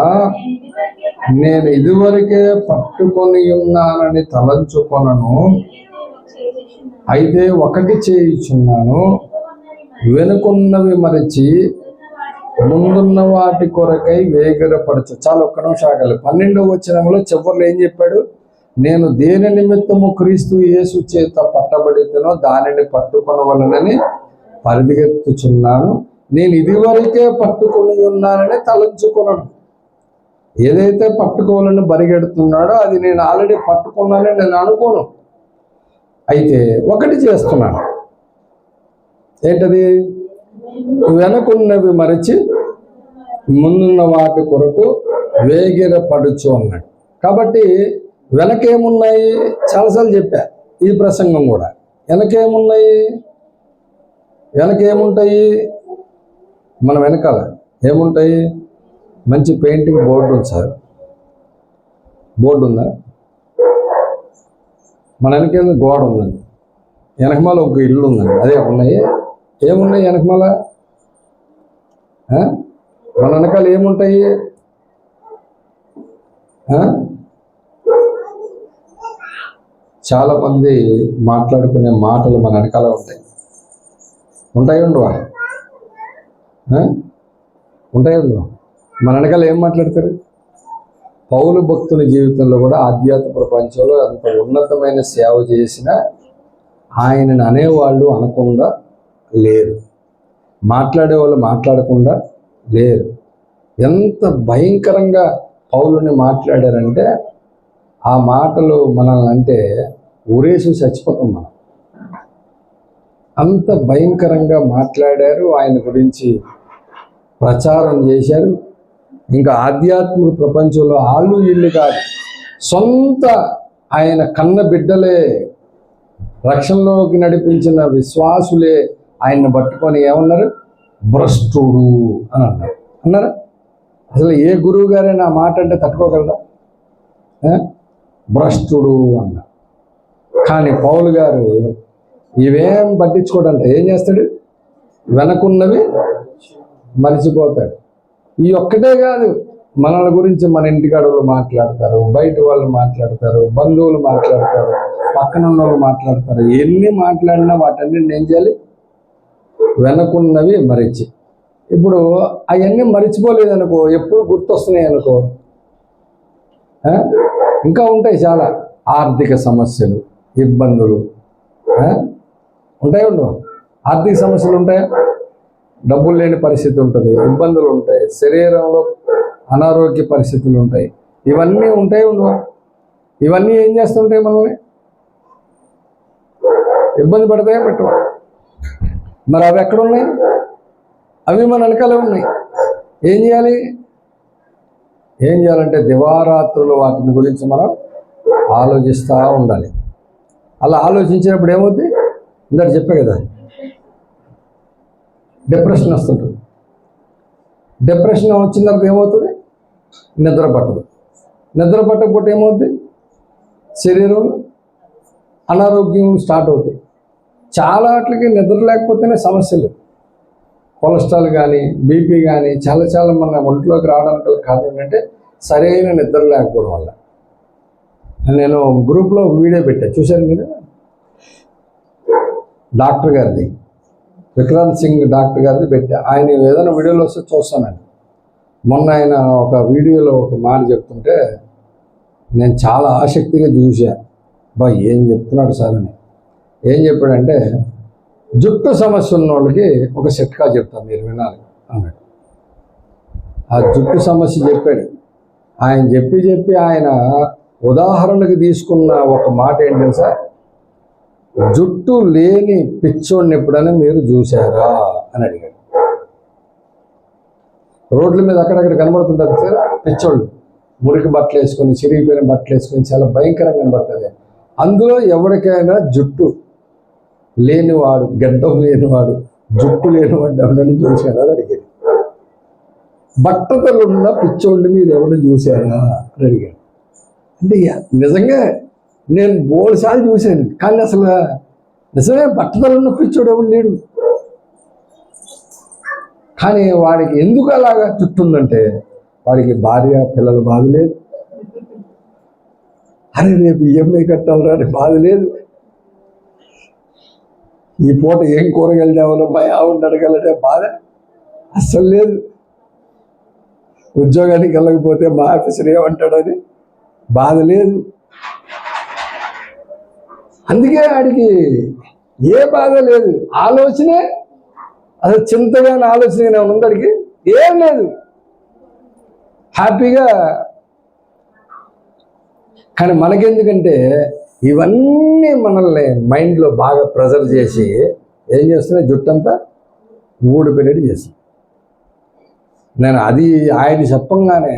నేను ఇదివరకే పట్టుకొని ఉన్నానని తలంచుకొనను, అయితే ఒకటి చేయుచున్నాను, వెనుకున్నవి మరచి ముందున్న వాటి కొరకై వేగిరపడచ్చు. చాలా ఒక్క నిమిషం ఆగాలి. 12వ వచనంలో చివరిలో ఏం చెప్పాడు? నేను దేని నిమిత్తము క్రీస్తు యేసు చేత పట్టబడితేనో దానిని పట్టుకొనవలనని పరిగెత్తుచున్నాను, నేను ఇదివరకే పట్టుకొని ఉన్నానని తలంచుకున్నాను. ఏదైతే పట్టుకోవాలని పరిగెడుతున్నాడో అది నేను ఆల్రెడీ పట్టుకున్నానని నేను అనుకోను. అయితే ఒకటి చేస్తున్నాను, ఏంటది? వెనకున్నవి మరచి ముందున్న వాటి కొరకు వేగిరపడుచు అన్నాడు. కాబట్టి వెనకేమున్నాయి? చాలాసార్లు చెప్పా ఈ ప్రసంగం కూడా. వెనకేమున్నాయి? వెనకేముంటాయి? మన వెనకాల ఏముంటాయి? మంచి పెయింటింగ్ బోర్డు ఉంది సార్, బోర్డు ఉందా? మన వెనకేందు గోడ ఉందండి, వెనకమాల ఒక ఇల్లు ఉందండి, అదే ఉన్నాయి. ఏమున్నాయి వెనకమాల? మన వెనకాల ఏముంటాయి? చాలామంది మాట్లాడుకునే మాటలు మన వెనకాల ఉంటాయి. ఉంటాయి ఉండవా? ఉంటాయి ఉండవా? మన వెనకాల ఏం మాట్లాడతారు? పౌలు భక్తుని జీవితంలో కూడా ఆధ్యాత్మిక ప్రపంచంలో అంత ఉన్నతమైన సేవ చేసిన ఆయనను అనేవాళ్ళు అనకుండా లేరు, మాట్లాడేవాళ్ళు మాట్లాడకుండా లేరు. ఎంత భయంకరంగా పౌలుని మాట్లాడారంటే, ఆ మాటలు మనల్ని అంటే ఊరేసి చచ్చిపోతాం మనం. అంత భయంకరంగా మాట్లాడారు, ఆయన గురించి ప్రచారం చేశారు. ఇంకా ఆధ్యాత్మిక ప్రపంచంలో ఆళ్ళు ఇల్లు కాదు, సొంత ఆయన కన్న బిడ్డలే, రక్షణలోకి నడిపించిన విశ్వాసులే ఆయన్ని పట్టుకొని ఏమన్నారు? భ్రష్టుడు అని అన్నారా? అసలు ఏ గురువు గారైనా ఆ మాట అంటే తట్టుకోగలరా? భ్రష్టుడు అన్నారు. కానీ పౌలు గారు ఇవేం పట్టించుకోడంట. ఏం చేస్తాడు? వెనకున్నవి మర్చిపోతాడు. ఈ ఒక్కటే కాదు, మనల గురించి మన ఇంటికాడ వాళ్ళు మాట్లాడతారు, బయట వాళ్ళు మాట్లాడతారు, బంధువులు మాట్లాడతారు, పక్కన ఉన్న వాళ్ళు మాట్లాడతారు. ఎన్ని మాట్లాడినా వాటన్నిటిని ఏం చేయాలి? వెనకున్నవి మరిచి. ఇప్పుడు అవన్నీ మరిచిపోలేదనుకో, ఎప్పుడు గుర్తొస్తున్నాయి అనుకో, ఇంకా ఉంటాయి చాలా ఆర్థిక సమస్యలు, ఇబ్బందులు ఉంటాయి. ఉండవు? ఆర్థిక సమస్యలు ఉంటాయా? డబ్బులు లేని పరిస్థితి ఉంటుంది, ఇబ్బందులు ఉంటాయి, శరీరంలో అనారోగ్య పరిస్థితులు ఉంటాయి. ఇవన్నీ ఉంటాయి ఉండవా? ఇవన్నీ ఏం చేస్తుంటాయి? మనల్ని ఇబ్బంది పడతాయా? పెట్టవా? మరి అవి ఎక్కడున్నాయి? అవి మన వెనకాలే ఉన్నాయి. ఏం చేయాలి? ఏం చేయాలంటే దివారాత్రులు వాటిని గురించి మనం ఆలోచిస్తూ ఉండాలి. అలా ఆలోచించినప్పుడు ఏమవుతుంది? ఇందాక చెప్పే కదా, డిప్రెషన్ వస్తుంటుంది. డిప్రెషన్ వచ్చిన తర్వాత ఏమవుతుంది? నిద్ర పట్టదు. నిద్ర పట్టకపోతే ఏమవుతుంది? శరీరం అనారోగ్యం స్టార్ట్ అవుతాయి. చాలా వాటికి నిద్ర లేకపోతేనే సమస్యలు. కొలెస్ట్రాల్ కానీ, బీపీ కానీ చాలా మన ఒంట్లోకి రావడానికి కారణం ఏంటంటే సరైన నిద్ర లేకపోవడం వల్ల. నేను గ్రూప్లో వీడియో పెట్టా, చూశాను మీరు? డాక్టర్ గారిది, విక్రాంత్ సింగ్ డాక్టర్ గారిది పెట్టా. ఆయన ఏదైనా వీడియోలో వస్తే చూస్తానండి. మొన్న ఆయన ఒక వీడియోలో ఒక మాట చెప్తుంటే నేను చాలా ఆసక్తిగా చూసా. ఏం చెప్తున్నాడు సార్ అని. ఏం చెప్పాడంటే, జుట్టు సమస్య ఉన్న వాళ్ళకి ఒక చిట్కా చెప్తాను, మీరు వినాలి అన్నాడు. ఆ జుట్టు సమస్య చెప్పాడు. ఆయన చెప్పి ఆయన ఉదాహరణకు తీసుకున్న ఒక మాట ఏంటి సార్, జుట్టు లేని పిచ్చోడిని ఎప్పుడైనా మీరు చూశారా అని అడిగాడు. రోడ్ల మీద అక్కడక్కడ కనబడుతుంటారు సార్ పిచ్చోళ్ళు, మురికి బట్టలు వేసుకొని, చిరిగిపోయిన బట్టలు వేసుకొని, చాలా భయంకరంగా కనబడుతుంది. అందులో ఎవరికైనా జుట్టు లేనివాడు, గడ్డం లేనివాడు, జుట్టు లేనివాడు ఎవరైనా చూశారా అని అడిగాడు. బట్టతలు ఉన్న పిచ్చోడిని మీరు ఎవరైనా చూశారా అని అడిగాడు. అంటే నిజంగా నేను 3 సార్లు చూశాను, కానీ అసలు నిజమే బట్టతలు ఉన్న పిచ్చోడు ఎవరు లేడు. కానీ వాడికి ఎందుకు అలాగా చుట్టుందంటే, వాడికి భార్య పిల్లలు బాధ లేదు, అరే రేపు ఈఎంఐ కట్టాలరా అని బాధ లేదు, ఈ పూట ఏం కూరగాయలు తేవాలమ్మా ఆవిడ అడగాలంటే బాధ అస్సలు లేదు, ఉద్యోగానికి వెళ్ళకపోతే మా ఆఫీసర్ ఏమంటాడని బాధ లేదు. అందుకే వాడికి ఏ బాధ లేదు, ఆలోచనే అసలు చింతగా ఆలోచన ఉంది, వాడికి ఏం లేదు, హ్యాపీగా. కానీ మనకెందుకంటే ఇవన్నీ మనల్ని మైండ్లో బాగా ప్రెజర్ చేసి ఏం చేస్తున్నాయి, జుట్టంతా ఊడిపెట్టేది చేస్తాం. నేను అది ఆయన చెప్పంగానే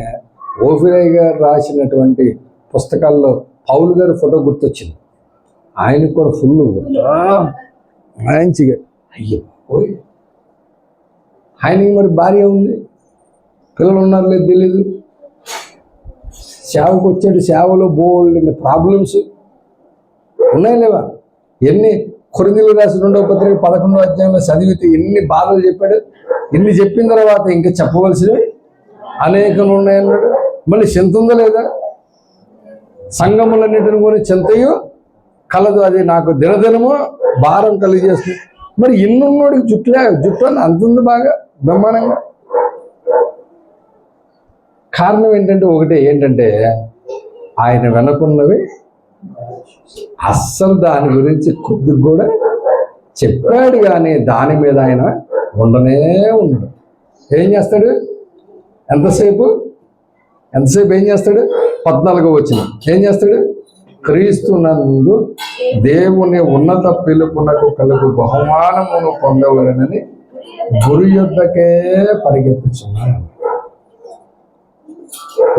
ఓఫిరయ్య గారు రాసినటువంటి పుస్తకాల్లో పౌలు గారి ఫోటో గుర్తొచ్చింది. ఆయనకు కూడా ఫుల్ మంచిగా, అయ్యో ఆయనకి మరి భార్య ఉంది, పిల్లలు ఉన్నారు లేదు తెలీదు, సేవకు వచ్చాడు, సేవలో బోల్డ్ ప్రాబ్లమ్స్ ఉన్నాయి లేవా. ఎన్ని కొరింథీయులకు రాసిన 2వ పత్రిక 11వ అధ్యాయంలో చదివితే ఎన్ని బాధలు చెప్పాడు. ఇన్ని చెప్పిన తర్వాత ఇంకా చెప్పవలసినవి అనేకలు ఉన్నాయన్నాడు. మళ్ళీ చింత ఉందా లేదా, సంఘములన్నిటిని కూడా చింతయు కలదు, అది నాకు దినదినము భారం కలిగజేస్తుంది. మరి ఇన్నున్నోడికి జుట్టు అని అంతుంది బాగా బ్రహ్మాండంగా. కారణం ఏంటంటే ఆయన వెనకున్నవి అస్సలు దాని గురించి కొద్దిగా కూడా చెప్పాడు, కానీ దాని మీద ఆయన ఉండనే ఉండడు. ఏం చేస్తాడు, ఎంతసేపు ఏం చేస్తాడు, 14వ వచనం ఏం చేస్తాడు, క్రీస్తునందు దేవుని ఉన్నత పిలుపునకు కలుగు బహుమానమును పొందవలనని గురి యొద్దకే పరిగెత్తుచున్నాడు.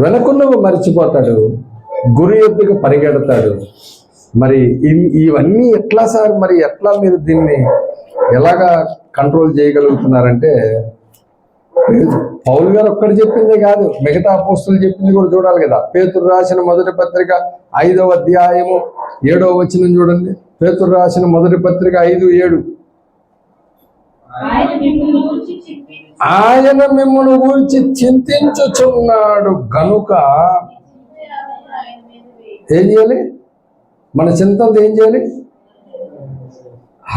వెనకున్నవి మర్చిపోతాడు, గురి యొద్దకు పరిగెడతాడు. మరి ఇవన్నీ ఎట్లా సార్, మరి ఎట్లా మీరు దీన్ని ఎలాగా కంట్రోల్ చేయగలుగుతున్నారంటే, పౌలు గారు ఒక్కడు చెప్పిందే కాదు, మిగతా అపోస్తులు చెప్పింది కూడా చూడాలి కదా. పేతురు రాసిన మొదటి పత్రిక 5వ అధ్యాయము 7వ వచనం చూడండి. పేతురు రాసిన మొదటి పత్రిక 5:7, ఆయన మిమ్మల్ని గురించి చింతించుచున్నాడు గనుక ఏం చేయాలి, మన చింతంతా ఏం చేయాలి,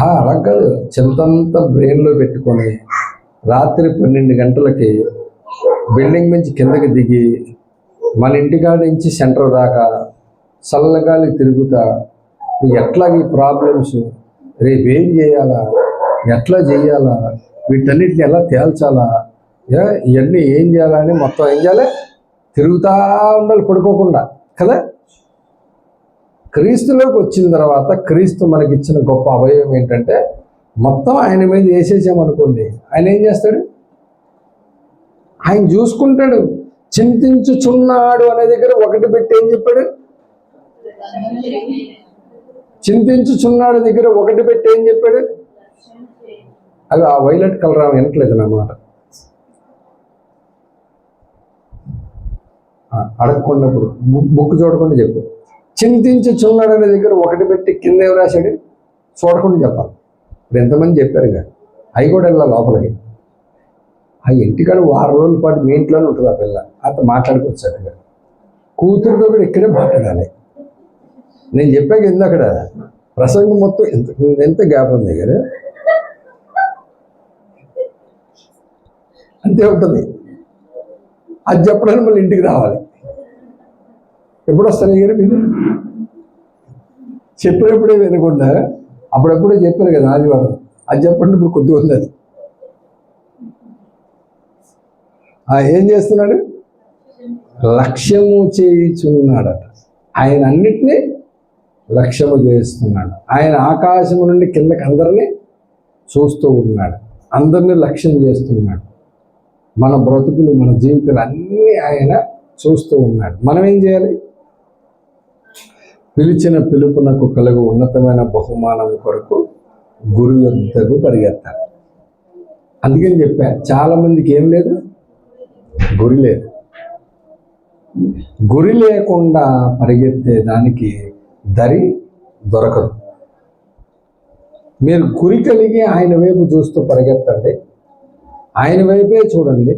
అలా కాదు, చింతంతా బ్రెయిన్లో పెట్టుకొని రాత్రి 12 గంటలకి బిల్డింగ్ నుంచి కిందకి దిగి మన ఇంటికాడ నుంచి సెంటర్ దాకా చల్లగాలి తిరుగుతా ఎట్లాగ ఈ ప్రాబ్లమ్స్ రేపేం చేయాలా, ఎట్లా చేయాలా, వీటన్నిటిని ఎలా తేల్చాలా, ఇవన్నీ ఏం చేయాలని మొత్తం ఏం చేయాలి, తిరుగుతూ ఉండాలి పడుకోకుండా కదా. క్రీస్తులోకి వచ్చిన తర్వాత క్రీస్తు మనకిచ్చిన గొప్ప అభయం ఏంటంటే, మొత్తం ఆయన మీద వేసేసామనుకోండి, ఆయన ఏం చేస్తాడు, ఆయన చూసుకుంటాడు. చింతించుచున్నాడు అనే దగ్గర ఒకటి పెట్టి ఏం చెప్పాడు, చింతించుచున్నాడు దగ్గర ఒకటి పెట్టి ఏం చెప్పాడు, అది ఆ వైలెట్ కలర్ ఆమె వినట్లేదు అన్నమాట. అడగకున్నప్పుడు బుక్ చూడకుండా చెప్పు. చింతించుచున్నాడు అనే దగ్గర ఒకటి పెట్టి కింద ఏం రాశాడు చూడకుండా చెప్పాలి. ఇప్పుడు ఎంతమంది చెప్పారు కదా, అవి కూడా వెళ్ళాలి లోపలికి. ఆ ఇంటికాడ 6 రోజుల పాటు మీ ఇంట్లోనే ఉంటుంది ఆ పిల్ల, అంత మాట్లాడుకోవచ్చు. కూతురుతో కూడా ఇక్కడే మాట్లాడాలి. నేను చెప్పాక ఎందు అక్కడ ప్రసంగం మొత్తం ఎంత గ్యాప్ ఉంది కదా, అంతే ఉంటుంది. అది చెప్పడానికి మళ్ళీ ఇంటికి రావాలి. ఎప్పుడు వస్తాను గారు మీరు చెప్పినప్పుడే వినకుండా అప్పుడప్పుడే చెప్పారు కదా ఆదివారం, అది చెప్పండి ఇప్పుడు కొద్దిగా ఉంది. అది ఏం చేస్తున్నాడు? లక్ష్యము చేయుచున్నాడట. ఆయన అన్నిటినీ లక్ష్యము చేస్తున్నాడు. ఆయన ఆకాశము నుండి కిందకి అందరినీ చూస్తూ ఉన్నాడు, అందరినీ లక్ష్యం చేస్తున్నాడు. మన బ్రతుకులు, మన జీవితాలు అన్నీ ఆయన చూస్తూ ఉన్నాడు. మనం ఏం చేయాలి? పిలిచిన పిలుపునకు కలుగు ఉన్నతమైన బహుమానం కొరకు గురు యొద్దకు పరిగెత్తాలి. అందుకని చెప్పా, చాలా మందికి ఏం లేదు, గురి లేదు. గురి లేకుండా పరిగెత్తే దానికి దరి దొరకదు. మీరు గురి కలిగి ఆయన వైపు చూస్తూ పరిగెత్తండి, ఆయన వైపే చూడండి,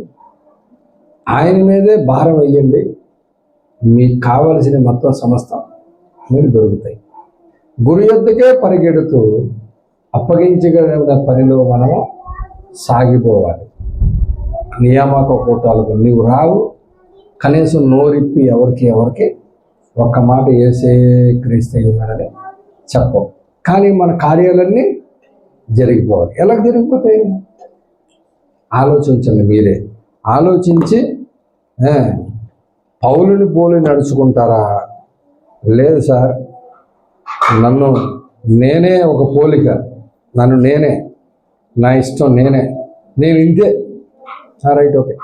ఆయన మీదే భారం వేయండి, మీకు కావలసిన మొత్తం సమస్తం మీరు దొరుకుతాయి. గురి యొద్దకే పరిగెడుతూ అప్పగించగలిగిన పనిలో మనము సాగిపోవాలి. నియామక కూటాలకు నీవు రావు, కనీసం నోరిప్పి ఎవరికి ఒక్క మాట ఏసే క్రీస్తు ఉన్నాడని చెప్పవు. కానీ మన కార్యాలన్నీ జరిగిపోవాలి. ఎలా జరిగిపోతాయి? ఆలోచించండి. మీరే ఆలోచించి పౌలుని పోలి నడుచుకుంటారా? లేదు సార్, నన్ను నేనే ఒక పోలిక, నన్ను నేనే, నా ఇష్టం నేను ఇంతే. Right, okay.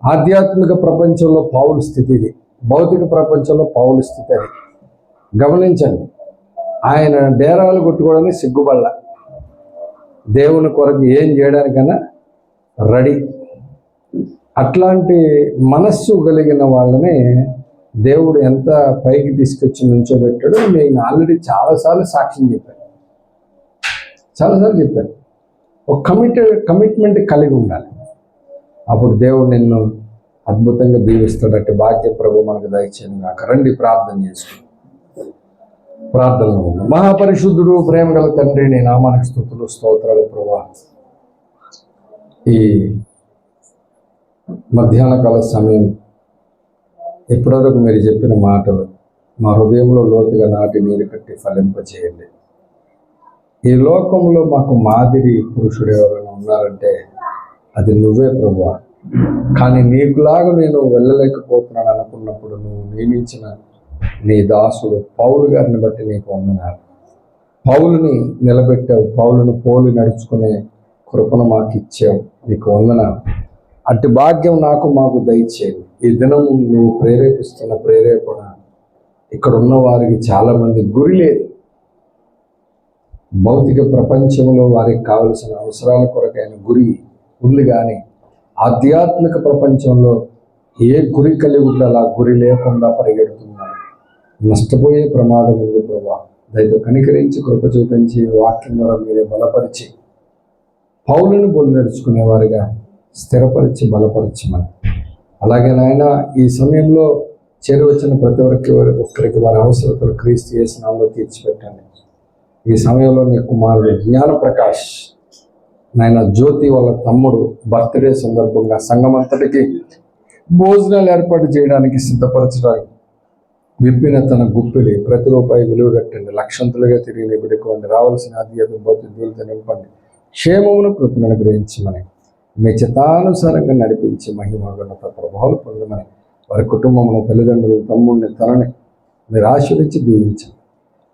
ఆధ్యాత్మిక ప్రపంచంలో పౌలు స్థితి ఇది, భౌతిక ప్రపంచంలో పౌలు స్థితి అది. గమనించండి. ఆయన డేరాలు కొట్టుకోవడానికి సిగ్గుపడల, దేవుని కొరకు ఏం చేయడానికైనా రెడీ. అట్లాంటి మనస్సు కలిగిన వాళ్ళని దేవుడు ఎంత పైకి తీసుకొచ్చి నుంచోబెట్టాడో నేను ఆల్రెడీ చాలాసార్లు సాక్ష్యం చెప్పాను, చాలాసార్లు చెప్పాను. ఒక కమిట్మెంట్ కలిగి ఉండాలి. అప్పుడు దేవుడు నిన్ను అద్భుతంగా దీవిస్తాడట. భాగ్య ప్రభు మనకు దయచేయను గాక. రండి ప్రార్థన చేసుకుని ప్రార్థనలో ఉన్నాం. మహాపరిశుద్ధుడు, ప్రేమ గల తండ్రి, నీ నామానికి స్తుతులు స్తోత్రాలు ప్రభా. ఈ మధ్యాహ్న కాల సమయం ఇప్పటివరకు మీరు చెప్పిన మాటలు మా హృదయంలో లోతుగా నాటి నీరు కట్టి ఫలింపచేయండి. ఈ లోకంలో మాకు మాదిరి పురుషుడు ఎవరైనా ఉన్నారంటే అది నువ్వే ప్రభువా. కానీ నీకులాగా నేను వెళ్ళలేకపోతున్నాను అనుకున్నప్పుడు నువ్వు నియమించిన నీ దాసుడు పౌలు గారిని బట్టి నీకు వందనాలు. పౌలుని నిలబెట్టావు, పౌలును పోలి నడుచుకునే కృపను మాకు ఇచ్చావు, నీకు వందనాలు. అట్టి భాగ్యం మాకు దయచేయండి. ఈ దినం నువ్వు ప్రేరేపిస్తున్న ప్రేరేపణ ఇక్కడ ఉన్న వారికి చాలామంది గురి లేదు. భౌతిక ప్రపంచంలో వారికి కావలసిన అవసరాల కొరకైన గురి ఉంది, కానీ ఆధ్యాత్మిక ప్రపంచంలో ఏ గురి కలిగి ఉండాలి ఆ గురి లేకుండా పరిగెడుతున్నారు. నష్టపోయే ప్రమాదం ఉంది ప్రభా. దయతో కనికరించి కృప చూపించి వాక్యం ద్వారా మీరే బలపరిచి పౌలను బోలు నడుచుకునేవారుగా స్థిరపరిచి బలపరచమని. అలాగే నాయన ఈ సమయంలో చేరువచ్చిన ప్రతి ఒక్కరికి వారి అవసరతలు క్రీస్తు యేసు నామములో తీర్చిపెట్టండి. ఈ సమయంలో నీ కుమారుడు జ్ఞానప్రకాష్ నాయన జ్యోతి వాళ్ళ తమ్ముడు బర్త్డే సందర్భంగా సంఘమంతటికి భోజనాలు ఏర్పాటు చేయడానికి సిద్ధపరచడానికి విప్పిన తన గుప్పిలి ప్రతి రూపాయి విలువ కట్టండి. లక్షంతులుగా తిరిగి పెట్టుకోండి. రావాల్సిన ఆధ్యాత్మిక బౌద్ధికులతో నింపండి. క్షేమమును కృపను అనుగ్రహించమని, మీ చిత్తానుసారంగా నడిపించి మహిమ ఘనత ప్రభావాలు పొందమని, వారి కుటుంబమును, తల్లిదండ్రులు, తమ్ముడిని, తనని మీరు ఆశీర్వదించి దీవించండి.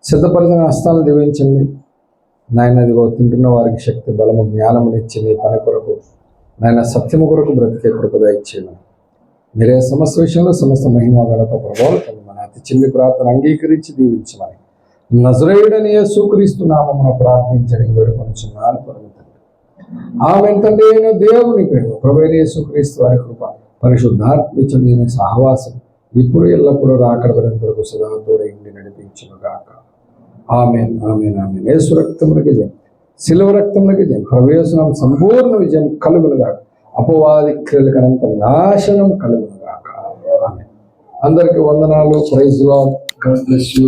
సిద్ధపరిచిన హస్తాలను దీవించండి నాయన. ఇదిగో తింటున్న వారికి శక్తి, బలము, జ్ఞానమునిచ్చి నీ పని కొరకు నాయన సత్యము కొరకు బ్రతికే కృప దయచేయమని, మీరే సమస్త విషయంలో సమస్త మహిమ ఘనత ప్రభావాలు పొందమని, అతి చిన్ని ప్రార్థన అంగీకరించి దీవించమని నజరేయుడని యేసుక్రీస్తు నామమున ప్రార్థించడానికి వేడుకొనుచున్నాను పరమ తండ్రి. ఆమేన్. తండ్రి అయిన దేవుని ప్రేమ, ప్రభువైన యేసుక్రీస్తు వారి కృప, పరిశుద్ధాత్మ సహవాసం ఇప్పుడు ఎల్లప్పుడూ రాకడ వరకు సదా తోడైండి నడిపించునుగాక. ఆమేన్, ఆమేన్, ఆమేన్. యేసు రక్తమునకి జయం, శిలువ రక్తమునకి జయం. ప్రభు యేసు నామమున సంపూర్ణ విజయం కలుగునుగాక. అపవాది క్రియలకు అనంత నాశనం కలుగునుగాక. ఆమేన్. అందరికీ వందనాలు. Praise Lord. God bless you.